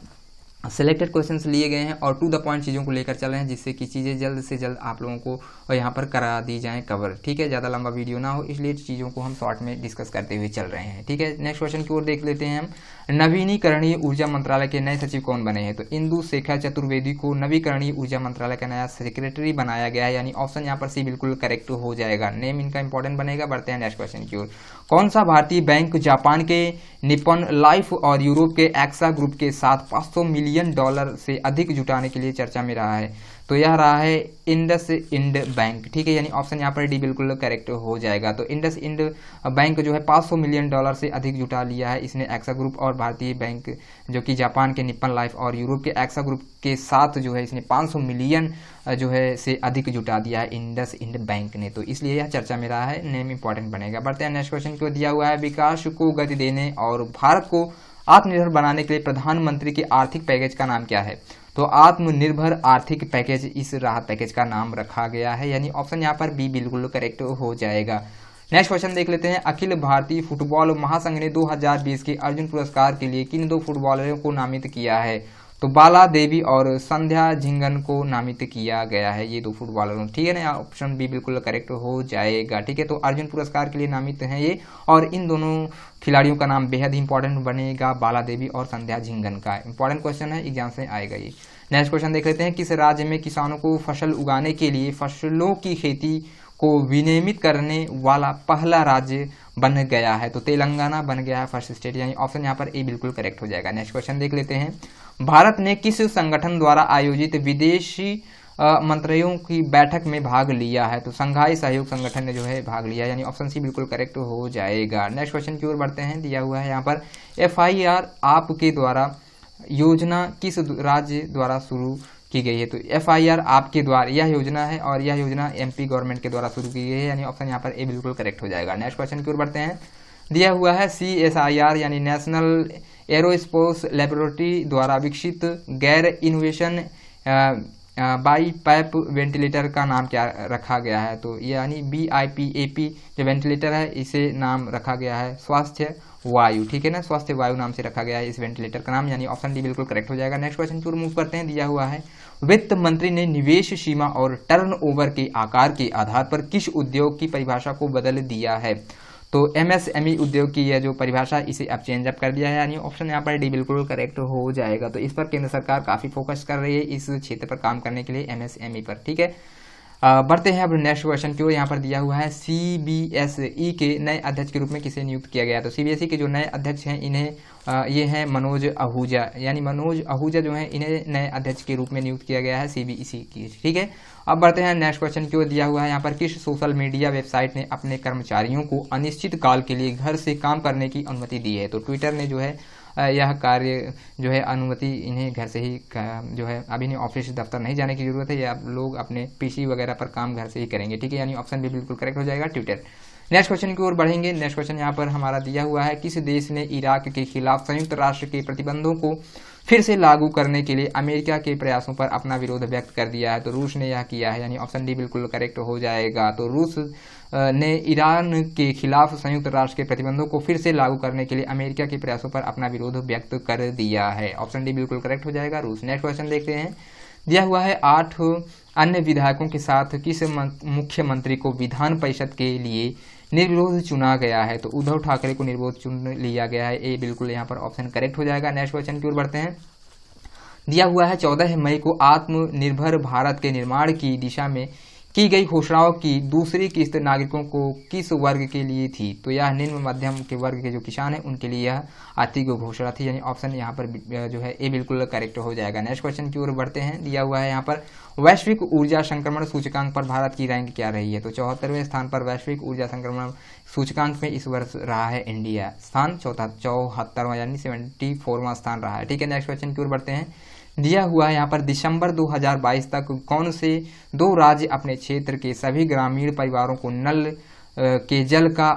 सिलेक्टेड क्वेश्चंस लिए गए हैं और टू द पॉइंट चीज़ों को लेकर चल रहे हैं, जिससे कि चीज़ें जल्द से जल्द आप लोगों को यहाँ पर करा दी जाएं कवर, ठीक है। ज़्यादा लंबा वीडियो ना हो इसलिए चीज़ों को हम शॉर्ट में डिस्कस करते हुए चल रहे हैं, ठीक है। नेक्स्ट क्वेश्चन की ओर देख लेते हैं हम। नवीनीकरणीय ऊर्जा मंत्रालय के नए सचिव कौन बने हैं? तो इंदु शेखर चतुर्वेदी को नवीकरणीय ऊर्जा मंत्रालय का नया सेक्रेटरी बनाया गया है, यानी ऑप्शन यहाँ पर सी बिल्कुल करेक्ट हो जाएगा। नेम इनका इंपॉर्टेंट बनेगा। बढ़ते हैं नेक्स्ट क्वेश्चन की ओर। कौन सा भारतीय बैंक जापान के निप्पॉन लाइफ और यूरोप के एक्सा ग्रुप के साथ $500 मिलियन से अधिक जुटाने के लिए चर्चा में रहा है? तो यह रहा है इंडस इंड बैंक, ठीक है, यानी ऑप्शन यहाँ पर डी बिल्कुल करेक्ट हो जाएगा। तो इंडस इंड बैंक जो है $500 मिलियन से अधिक जुटा लिया है इसने एक्सा ग्रुप और भारतीय बैंक जो कि जापान के निप्पन लाइफ और यूरोप के एक्सा ग्रुप के साथ जो है इसने 500 मिलियन जो है से अधिक जुटा दिया है इंडस इंड बैंक ने, तो इसलिए यह चर्चा में रहा है। नेम इंपॉर्टेंट बनेगा। बढ़ते हैं नेक्स्ट क्वेश्चन को। दिया हुआ है विकास को गति देने और भारत को आत्मनिर्भर बनाने के लिए प्रधानमंत्री के आर्थिक पैकेज का नाम क्या है? तो आत्मनिर्भर आर्थिक पैकेज इस राहत पैकेज का नाम रखा गया है, यानी ऑप्शन यहाँ पर बी बिल्कुल करेक्ट हो जाएगा। नेक्स्ट क्वेश्चन देख लेते हैं। अखिल भारतीय फुटबॉल महासंघ ने 2020 के अर्जुन पुरस्कार के लिए किन 2 फुटबॉलरों को नामित किया है? तो बाला देवी और संध्या झिंगन को नामित किया गया है, ये 2 फुटबॉलरों, ठीक है ना। ऑप्शन बी बिल्कुल करेक्ट हो जाएगा, ठीक है। तो अर्जुन पुरस्कार के लिए नामित हैं ये, और इन दोनों खिलाड़ियों का नाम बेहद इंपॉर्टेंट बनेगा, बाला देवी और संध्या झिंगन का। इंपॉर्टेंट क्वेश्चन है, एग्जाम से आएगा ये। नेक्स्ट क्वेश्चन देख लेते हैं। किस राज्य में किसानों को फसल उगाने के लिए फसलों की खेती को विनियमित करने वाला पहला राज्य बन गया है? तो तेलंगाना बन गया है फर्स्ट स्टेट, यानी ऑप्शन यहाँ पर ए बिल्कुल करेक्ट हो जाएगा। नेक्स्ट क्वेश्चन देख लेते हैं। भारत ने किस संगठन द्वारा आयोजित विदेशी मंत्रियों की बैठक में भाग लिया है? तो संघाई सहयोग संगठन ने जो है भाग लिया, यानी ऑप्शन सी बिल्कुल करेक्ट हो जाएगा। नेक्स्ट क्वेश्चन की ओर बढ़ते हैं। दिया हुआ है यहाँ पर FIR आपके द्वारा योजना किस राज्य द्वारा शुरू की गई है? तो FIR आपके द्वारा यह योजना है, और यह योजना MP गवर्नमेंट के द्वारा शुरू की गई है, यानी ऑप्शन यहाँ पर ए बिल्कुल करेक्ट हो जाएगा। नेक्स्ट क्वेश्चन की ओर बढ़ते हैं। दिया हुआ है CSIR यानी नेशनल एरोस्पेस लेबोरेटरी द्वारा विकसित गैर इनोवेशन बाई पैप वेंटिलेटर का नाम क्या रखा गया है? तो यानी BIP जो वेंटिलेटर है इसे नाम रखा गया है स्वास्थ्य वायु, ठीक है ना, स्वास्थ्य वायु नाम से रखा गया है इस वेंटिलेटर का नाम, यानी ऑप्शन डी बिल्कुल करेक्ट हो जाएगा। नेक्स्ट क्वेश्चन की ओर मूव करते हैं। दिया हुआ है वित्त मंत्री ने निवेश सीमा और टर्नओवर के आकार के आधार पर किस उद्योग की परिभाषा को बदल दिया है? तो MSME उद्योग की यह जो परिभाषा इसे अब चेंज अप कर दिया है, यानी ऑप्शन यहाँ पर डी बिल्कुल करेक्ट हो जाएगा। तो इस पर केंद्र सरकार काफ़ी फोकस कर रही है इस क्षेत्र पर काम करने के लिए, MSME पर। ठीक है, बढ़ते हैं अब नेक्स्ट क्वेश्चन की ओर। यहाँ पर दिया हुआ है CBSE के नए अध्यक्ष के रूप में किसे नियुक्त किया गया। तो CBSE के जो नए अध्यक्ष हैं इन्हें ये हैं मनोज आहूजा, यानी मनोज आहूजा जो है इन्हें नए अध्यक्ष के रूप में नियुक्त किया गया है CBSE की। ठीक है, अब बढ़ते हैं नेक्स्ट क्वेश्चन की ओर। दिया हुआ है यहाँ पर किस सोशल मीडिया वेबसाइट ने अपने कर्मचारियों को अनिश्चित काल के लिए घर से काम करने की अनुमति दी है। तो ट्विटर ने जो है यह कार्य जो है अनुमति इन्हें घर से ही जो है अभी इन्हें ऑफिस दफ्तर नहीं जाने की जरूरत है, या लोग अपने PC वगैरह पर काम घर से ही करेंगे। ठीक है, यानी ऑप्शन भी बिल्कुल करेक्ट हो जाएगा, ट्विटर। नेक्स्ट क्वेश्चन की ओर बढ़ेंगे। नेक्स्ट क्वेश्चन यहाँ पर हमारा दिया हुआ है किस देश ने इराक के खिलाफ संयुक्त राष्ट्र के प्रतिबंधों को फिर से लागू करने के लिए अमेरिका के प्रयासों पर अपना विरोध व्यक्त कर दिया है। तो रूस ने यह किया है, यानी ऑप्शन डी बिल्कुल करेक्ट हो जाएगा। तो रूस ने ईरान के खिलाफ संयुक्त राष्ट्र के प्रतिबंधों को फिर से लागू करने के लिए अमेरिका के प्रयासों पर अपना विरोध व्यक्त कर दिया है। ऑप्शन डी बिल्कुल करेक्ट हो जाएगा, रूस। नेक्स्ट क्वेश्चन देखते हैं। दिया हुआ है 8 अन्य विधायकों के साथ किस मुख्यमंत्री को विधान परिषद के लिए निर्विरोध चुना गया है। तो उद्धव ठाकरे को निर्विरोध चुन लिया गया है, ए बिल्कुल यहाँ पर ऑप्शन करेक्ट हो जाएगा। नेक्स्ट क्वेश्चन की ओर बढ़ते हैं। दिया हुआ है 14 मई को आत्मनिर्भर भारत के निर्माण की दिशा में की गई घोषणाओं की दूसरी किस्त नागरिकों को किस वर्ग के लिए थी। तो यह निम्न मध्यम के वर्ग के जो किसान हैं उनके लिए यह आर्थिक घोषणा थी, यानी ऑप्शन यहाँ पर जो है ए बिल्कुल करेक्ट हो जाएगा। नेक्स्ट क्वेश्चन की ओर बढ़ते हैं। दिया हुआ है यहाँ पर वैश्विक ऊर्जा संक्रमण सूचकांक पर भारत की रैंक क्या रही है। तो 74वें स्थान पर वैश्विक ऊर्जा संक्रमण सूचकांक में इस वर्ष रहा है इंडिया। स्थान 74वां यानी 74वां स्थान रहा है। ठीक है, नेक्स्ट क्वेश्चन की ओर बढ़ते हैं। दिया हुआ है यहाँ पर दिसंबर 2022 तक कौन से 2 राज्य अपने क्षेत्र के सभी ग्रामीण परिवारों को नल के जल का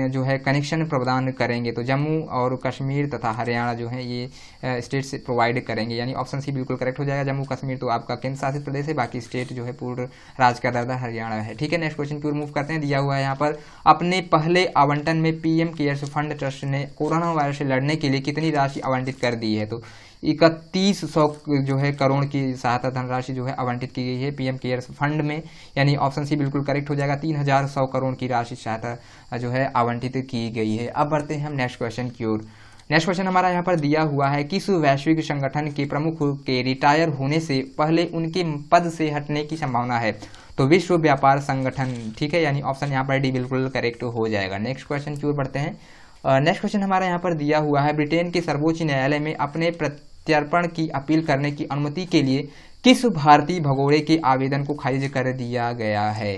जो है कनेक्शन प्रदान करेंगे। तो जम्मू और कश्मीर तथा हरियाणा जो है ये स्टेट से प्रोवाइड करेंगे, यानी ऑप्शन सी बिल्कुल करेक्ट हो जाएगा। जम्मू कश्मीर तो आपका केंद्र शासित प्रदेश है, बाकी स्टेट जो है पूर्ण राज्य का दर्जा हरियाणा है। ठीक है, नेक्स्ट क्वेश्चन की ओर मूव करते हैं। दिया हुआ है यहाँ पर अपने पहले आवंटन में PM केयर्स फंड ट्रस्ट ने कोरोना वायरस से लड़ने के लिए कितनी राशि आवंटित कर दी है। तो 3100 जो है करोड़ की सहायता धनराशि जो है आवंटित की गई है PM केयर्स फंड में, यानी ऑप्शन सी बिल्कुल करेक्ट हो जाएगा। 3100 करोड़ की राशि सहायता जो है आवंटित की गई है। अब बढ़ते हैं हम नेक्स्ट क्वेश्चन की ओर। नेक्स्ट क्वेश्चन हमारा यहाँ पर दिया हुआ है किस वैश्विक संगठन के प्रमुख के रिटायर होने से पहले उनके पद से हटने की संभावना है। तो विश्व व्यापार संगठन। ठीक है, यानी ऑप्शन यहाँ पर डी बिल्कुल करेक्ट हो जाएगा। नेक्स्ट क्वेश्चन की ओर बढ़ते हैं। नेक्स्ट क्वेश्चन हमारा यहाँ पर दिया हुआ है ब्रिटेन के सर्वोच्च न्यायालय में अपने प्रत्यर्पण की अपील करने की अनुमति के लिए किस भारतीय भगोड़े के आवेदन को खारिज कर दिया गया है।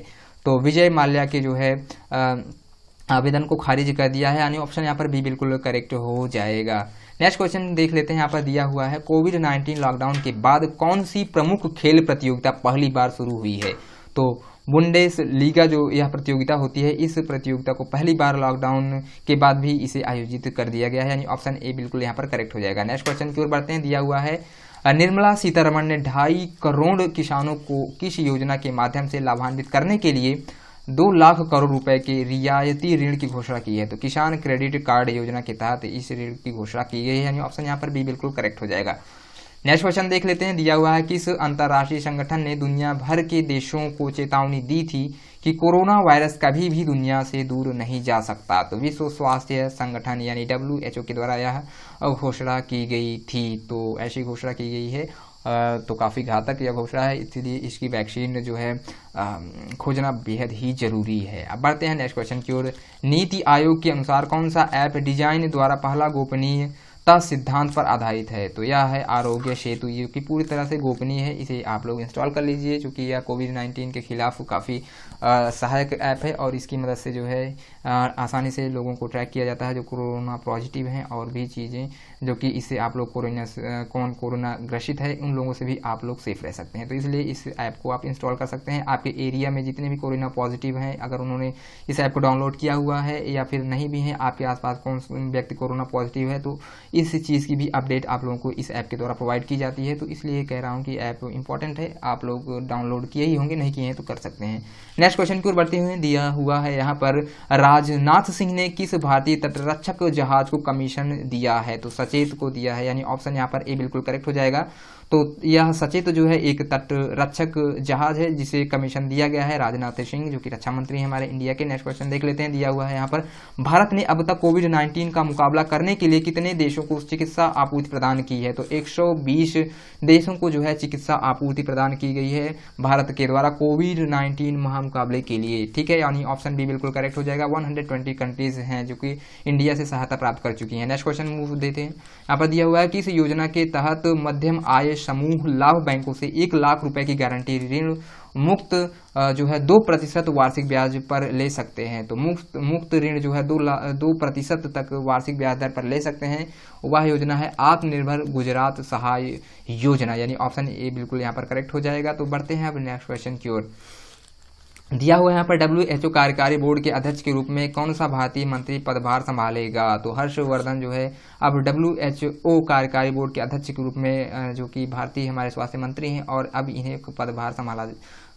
तो विजय माल्या के जो है आवेदन को खारिज कर दिया है, यानी ऑप्शन यहाँ पर बी बिल्कुल करेक्ट हो जाएगा। नेक्स्ट क्वेश्चन देख लेते हैं। यहाँ पर दिया हुआ है कोविड-19 लॉकडाउन के बाद कौन सी प्रमुख खेल प्रतियोगिता पहली बार शुरू हुई है। तो बुंडेस लीगा जो यह प्रतियोगिता होती है, इस प्रतियोगिता को पहली बार लॉकडाउन के बाद भी इसे आयोजित कर दिया गया है, यानी ऑप्शन ए बिल्कुल यहाँ पर करेक्ट हो जाएगा। नेक्स्ट क्वेश्चन की ओर बढ़ते हैं। दिया हुआ है निर्मला सीतारमण ने 2.5 करोड़ किसानों को किस योजना के माध्यम से लाभान्वित करने के लिए 2 लाख करोड़ रुपए के रियायती ऋण की घोषणा की है। तो किसान क्रेडिट कार्ड योजना के तहत इस ऋण की घोषणा की गई है, यानी ऑप्शन यहाँ पर बी बिल्कुल करेक्ट हो जाएगा। नेक्स्ट क्वेश्चन देख लेते हैं। दिया हुआ है किस अंतर्राष्ट्रीय संगठन ने दुनिया भर के देशों को चेतावनी दी थी कि कोरोना वायरस कभी भी दुनिया से दूर नहीं जा सकता। तो विश्व स्वास्थ्य संगठन यानी WHO के द्वारा यह घोषणा की गई थी। तो ऐसी घोषणा की गई है, तो काफ़ी घातक यह घोषणा है, इसलिए इसकी वैक्सीन जो है खोजना बेहद ही जरूरी है। अब बढ़ते हैं नेक्स्ट क्वेश्चन की ओर। नीति आयोग के अनुसार कौन सा ऐप डिजाइन द्वारा पहला गोपनीय सिद्धांत पर आधारित है। तो यह है आरोग्य सेतु, ये कि पूरी तरह से गोपनीय है, इसे आप लोग इंस्टॉल कर लीजिए, क्योंकि यह कोविड-19 के खिलाफ काफ़ी सहायक ऐप है और इसकी मदद से जो है आसानी से लोगों को ट्रैक किया जाता है जो कोरोना पॉजिटिव हैं, और भी चीज़ें जो कि इससे आप लोग कोरोना ग्रसित है उन लोगों से भी आप लोग सेफ रह सकते हैं। तो इसलिए इस ऐप को आप इंस्टॉल कर सकते हैं। आपके एरिया में जितने भी कोरोना पॉजिटिव हैं, अगर उन्होंने इस ऐप को डाउनलोड किया हुआ है या फिर नहीं भी हैं, आपके आसपास कौन व्यक्ति कोरोना पॉजिटिव है, तो इस चीज़ की भी अपडेट आप लोगों को इस ऐप के द्वारा प्रोवाइड की जाती है। तो इसलिए कह रहा हूँ कि ऐप इंपॉर्टेंट है, आप लोग डाउनलोड किए ही होंगे, नहीं किए हैं तो कर सकते हैं। नेक्स्ट क्वेश्चन की ओर बढ़ते हुए दिया हुआ है यहाँ पर, राजनाथ सिंह ने किस भारतीय तटरक्षक जहाज को कमीशन दिया है? तो सचेत को दिया है, यानी ऑप्शन यहाँ पर ए बिल्कुल करेक्ट हो जाएगा। तो यह सचेत जो है एक तटरक्षक जहाज है जिसे कमीशन दिया गया है राजनाथ सिंह, जो कि रक्षा मंत्री हैं हमारे इंडिया के। नेक्स्ट क्वेश्चन देख लेते हैं, दिया हुआ है यहाँ पर, भारत ने अब तक कोविड-19 का मुकाबला करने के लिए कितने देशों को चिकित्सा आपूर्ति प्रदान की है? तो 120 देशों को जो है चिकित्सा आपूर्ति प्रदान की गई है भारत के द्वारा कोविड-19 महामुकाबले के लिए, ठीक है, यानी ऑप्शन बी बिल्कुल करेक्ट हो जाएगा। 120 कंट्रीज हैं जो कि इंडिया से सहायता प्राप्त कर चुकी हैं। नेक्स्ट क्वेश्चन मूव देते हैं, यहाँ पर दिया हुआ है, किस योजना के तहत मध्यम आय समूह लाभ बैंकों से 1 लाख रुपए की गारंटी ऋण मुक्त जो है 2% वार्षिक ब्याज पर ले सकते हैं? तो मुक्त ऋण जो है 2% तक वार्षिक ब्याज दर पर ले सकते हैं। वह योजना है आत्मनिर्भर गुजरात सहाय योजना, यानी ऑप्शन ए बिल्कुल यहाँ पर करेक्ट हो जाएगा। तो बढ़ते हैं अब नेक्स्ट क्वेश्चन की ओर। दिया हुआ यहाँ पर WHO कार्यकारी बोर्ड के अध्यक्ष के रूप में कौन सा भारतीय मंत्री पदभार संभालेगा? तो हर्षवर्धन जो है अब WHO कार्यकारी बोर्ड के अध्यक्ष के रूप में जो कि भारतीय हमारे स्वास्थ्य मंत्री हैं, और अब इन्हें पदभार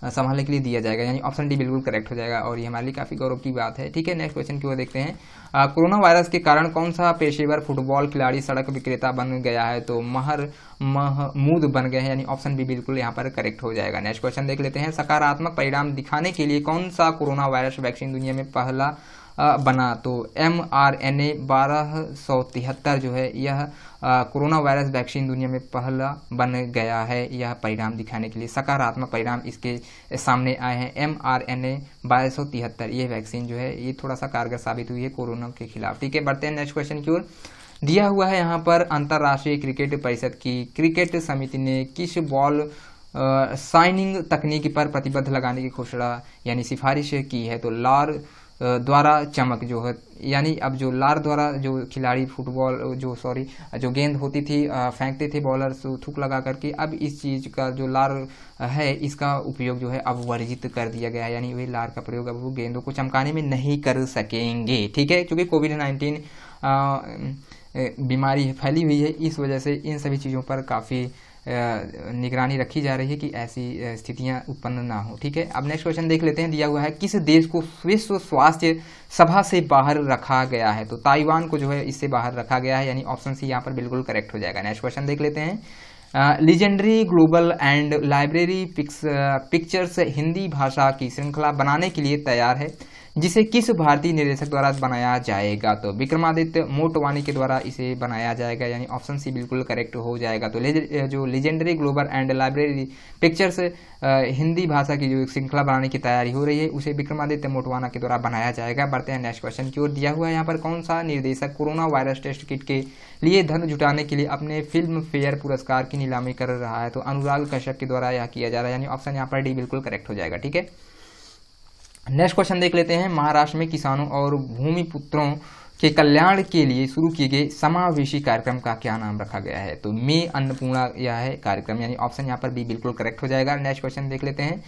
संभालने के लिए दिया जाएगा, यानी ऑप्शन डी बिल्कुल करेक्ट हो जाएगा, और ये हमारे लिए काफ़ी गौरव की बात है, ठीक है। नेक्स्ट क्वेश्चन की ओर देखते हैं, कोरोना वायरस के कारण कौन सा पेशेवर फुटबॉल खिलाड़ी सड़क विक्रेता बन गया है? तो महमूद बन गए हैं, यानी ऑप्शन बी बिल्कुल यहाँ पर करेक्ट हो जाएगा। नेक्स्ट क्वेश्चन देख लेते हैं, सकारात्मक परिणाम दिखाने के लिए कौन सा कोरोना वायरस वैक्सीन दुनिया में पहला बना? तो mRNA 1273 जो है यह कोरोना वायरस वैक्सीन दुनिया में पहला बन गया है, यह परिणाम दिखाने के लिए सकारात्मक परिणाम इसके सामने आए हैं। mRNA 1273 ये वैक्सीन जो है ये थोड़ा सा कारगर साबित हुई है कोरोना के खिलाफ, ठीक है। बढ़ते हैं नेक्स्ट क्वेश्चन की ओर। दिया हुआ है यहाँ पर, अंतर्राष्ट्रीय क्रिकेट परिषद की क्रिकेट समिति ने किस बॉल साइनिंग तकनीक पर प्रतिबंध लगाने की घोषणा यानी सिफारिश की है? तो लार द्वारा चमक जो है, यानी अब जो लार द्वारा जो खिलाड़ी फुटबॉल जो गेंद होती थी फेंकते थे बॉलर थूक लगा करके, अब इस चीज़ का जो लार है इसका उपयोग जो है अब वर्जित कर दिया गया है, यानी वही लार का प्रयोग अब वो गेंदों को चमकाने में नहीं कर सकेंगे, ठीक है। क्योंकि कोविड-19 बीमारी फैली हुई है, इस वजह से इन सभी चीज़ों पर काफ़ी निगरानी रखी जा रही है कि ऐसी स्थितियां उत्पन्न ना हो, ठीक है। अब नेक्स्ट क्वेश्चन देख लेते हैं, दिया हुआ है, किस देश को विश्व स्वास्थ्य सभा से बाहर रखा गया है? तो ताइवान को जो है इससे बाहर रखा गया है, यानी ऑप्शन सी यहाँ पर बिल्कुल करेक्ट हो जाएगा। नेक्स्ट क्वेश्चन देख लेते हैं, legendary global and library pictures Hindi भाषा की श्रृंखला बनाने के लिए तैयार है, जिसे किस भारतीय निर्देशक द्वारा बनाया जाएगा? तो विक्रमादित्य मोटवानी के द्वारा इसे बनाया जाएगा, यानी ऑप्शन सी बिल्कुल करेक्ट हो जाएगा। तो जो legendary global and library pictures Hindi भाषा की जो श्रृंखला बनाने की तैयारी हो रही है उसे विक्रमादित्य मोटवाना के द्वारा बनाया जाएगा। बढ़ते हैं नेक्स्ट क्वेश्चन की ओर। दिया हुआ है यहाँ पर, कौन सा निर्देशक कोरोना वायरस टेस्ट किट के लिए धन जुटाने के लिए अपने फिल्म फेयर पुरस्कार की नीलामी कर रहा है? तो अनुराग कश्यप के द्वारा यह किया जा रहा है, यानी ऑप्शन यहाँ पर डी बिल्कुल करेक्ट हो जाएगा, ठीक है। नेक्स्ट क्वेश्चन देख लेते हैं, महाराष्ट्र में किसानों और भूमिपुत्रों के कल्याण के लिए शुरू किए गए समावेशी कार्यक्रम का क्या नाम रखा गया है? तो मैं अन्नपूर्णा यह है कार्यक्रम, यानी ऑप्शन यहाँ पर बी बिल्कुल करेक्ट हो जाएगा। नेक्स्ट क्वेश्चन देख लेते हैं,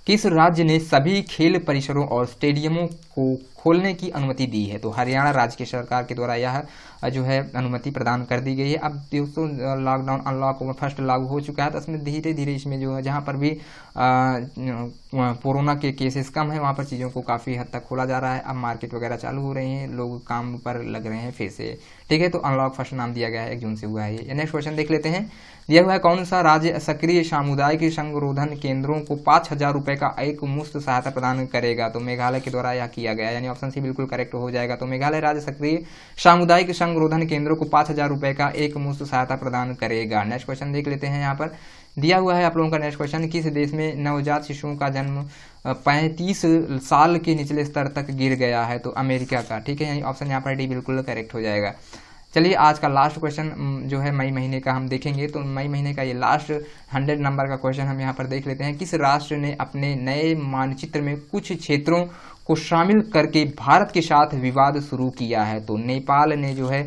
किस राज्य ने सभी खेल परिसरों और स्टेडियमों को खोलने की अनुमति दी है? तो हरियाणा राज्य की सरकार के द्वारा यह जो है अनुमति प्रदान कर दी गई है। अब दोस्तों लॉकडाउन अनलॉक फर्स्ट लागू हो चुका है, तो इसमें धीरे धीरे इसमें जो है जहाँ पर भी कोरोना के केसेस कम है वहाँ पर चीज़ों को काफ़ी हद तक खोला जा रहा है। अब मार्केट वगैरह चालू हो रही हैं, लोग काम पर लग रहे हैं फिर से, ठीक है। तो अनलॉक फर्स्ट नाम दिया गया है, 1 जून से हुआ है ये। नेक्स्ट क्वेश्चन देख लेते हैं, दिया हुआ है, कौन सा राज्य सक्रिय सामुदायिक संगरोधन केंद्रों को 5,000 रुपये का एक मुफ्त सहायता प्रदान करेगा? तो मेघालय के द्वारा यह किया गया है, यानी ऑप्शन सी बिल्कुल करेक्ट हो जाएगा। तो मेघालय राज्य सक्रिय सामुदायिक संगरोधन केंद्रों को 5,000 रुपये का एक मुफ्त सहायता प्रदान करेगा। नेक्स्ट क्वेश्चन देख लेते हैं, यहाँ पर दिया हुआ है आप लोगों का नेक्स्ट क्वेश्चन, किस देश में नवजात शिशुओं का जन्म 35 साल के निचले स्तर तक गिर गया है? तो अमेरिका का, ठीक है, यानी ऑप्शन यहाँ पर डी बिल्कुल करेक्ट हो जाएगा। चलिए आज का लास्ट क्वेश्चन जो है मई महीने का हम देखेंगे। तो मई महीने का ये लास्ट 100 नंबर का क्वेश्चन हम यहाँ पर देख लेते हैं, किस राष्ट्र ने अपने नए मानचित्र में कुछ क्षेत्रों को शामिल करके भारत के साथ विवाद शुरू किया है? तो नेपाल ने जो है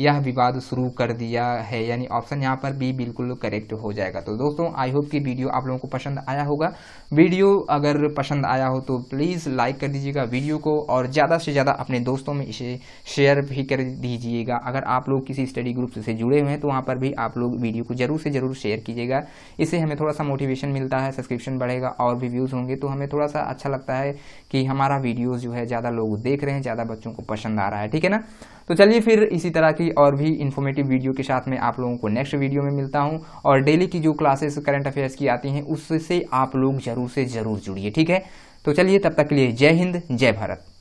यह विवाद शुरू कर दिया है, यानी ऑप्शन यहाँ पर बी बिल्कुल करेक्ट हो जाएगा। तो दोस्तों आई होप कि वीडियो आप लोगों को पसंद आया होगा। वीडियो अगर पसंद आया हो तो प्लीज़ लाइक कर दीजिएगा वीडियो को, और ज़्यादा से ज़्यादा अपने दोस्तों में इसे शेयर भी कर दीजिएगा। अगर आप लोग किसी स्टडी ग्रुप से जुड़े हुए हैं तो वहाँ पर भी आप लोग वीडियो को ज़रूर से ज़रूर शेयर कीजिएगा। इससे हमें थोड़ा सा मोटिवेशन मिलता है, सब्सक्रिप्शन बढ़ेगा और भी व्यूज़ होंगे तो हमें थोड़ा सा अच्छा लगता है कि हमारा वीडियोज़ जो है ज़्यादा लोग देख रहे हैं, ज़्यादा बच्चों को पसंद आ रहा है, ठीक है ना। तो चलिए फिर इसी तरह की और भी इन्फॉर्मेटिव वीडियो के साथ में आप लोगों को नेक्स्ट वीडियो में मिलता हूं, और डेली की जो क्लासेस करंट अफेयर्स की आती हैं उससे आप लोग ज़रूर से ज़रूर जुड़िए, ठीक है। तो चलिए तब तक के लिए जय हिंद, जय भारत।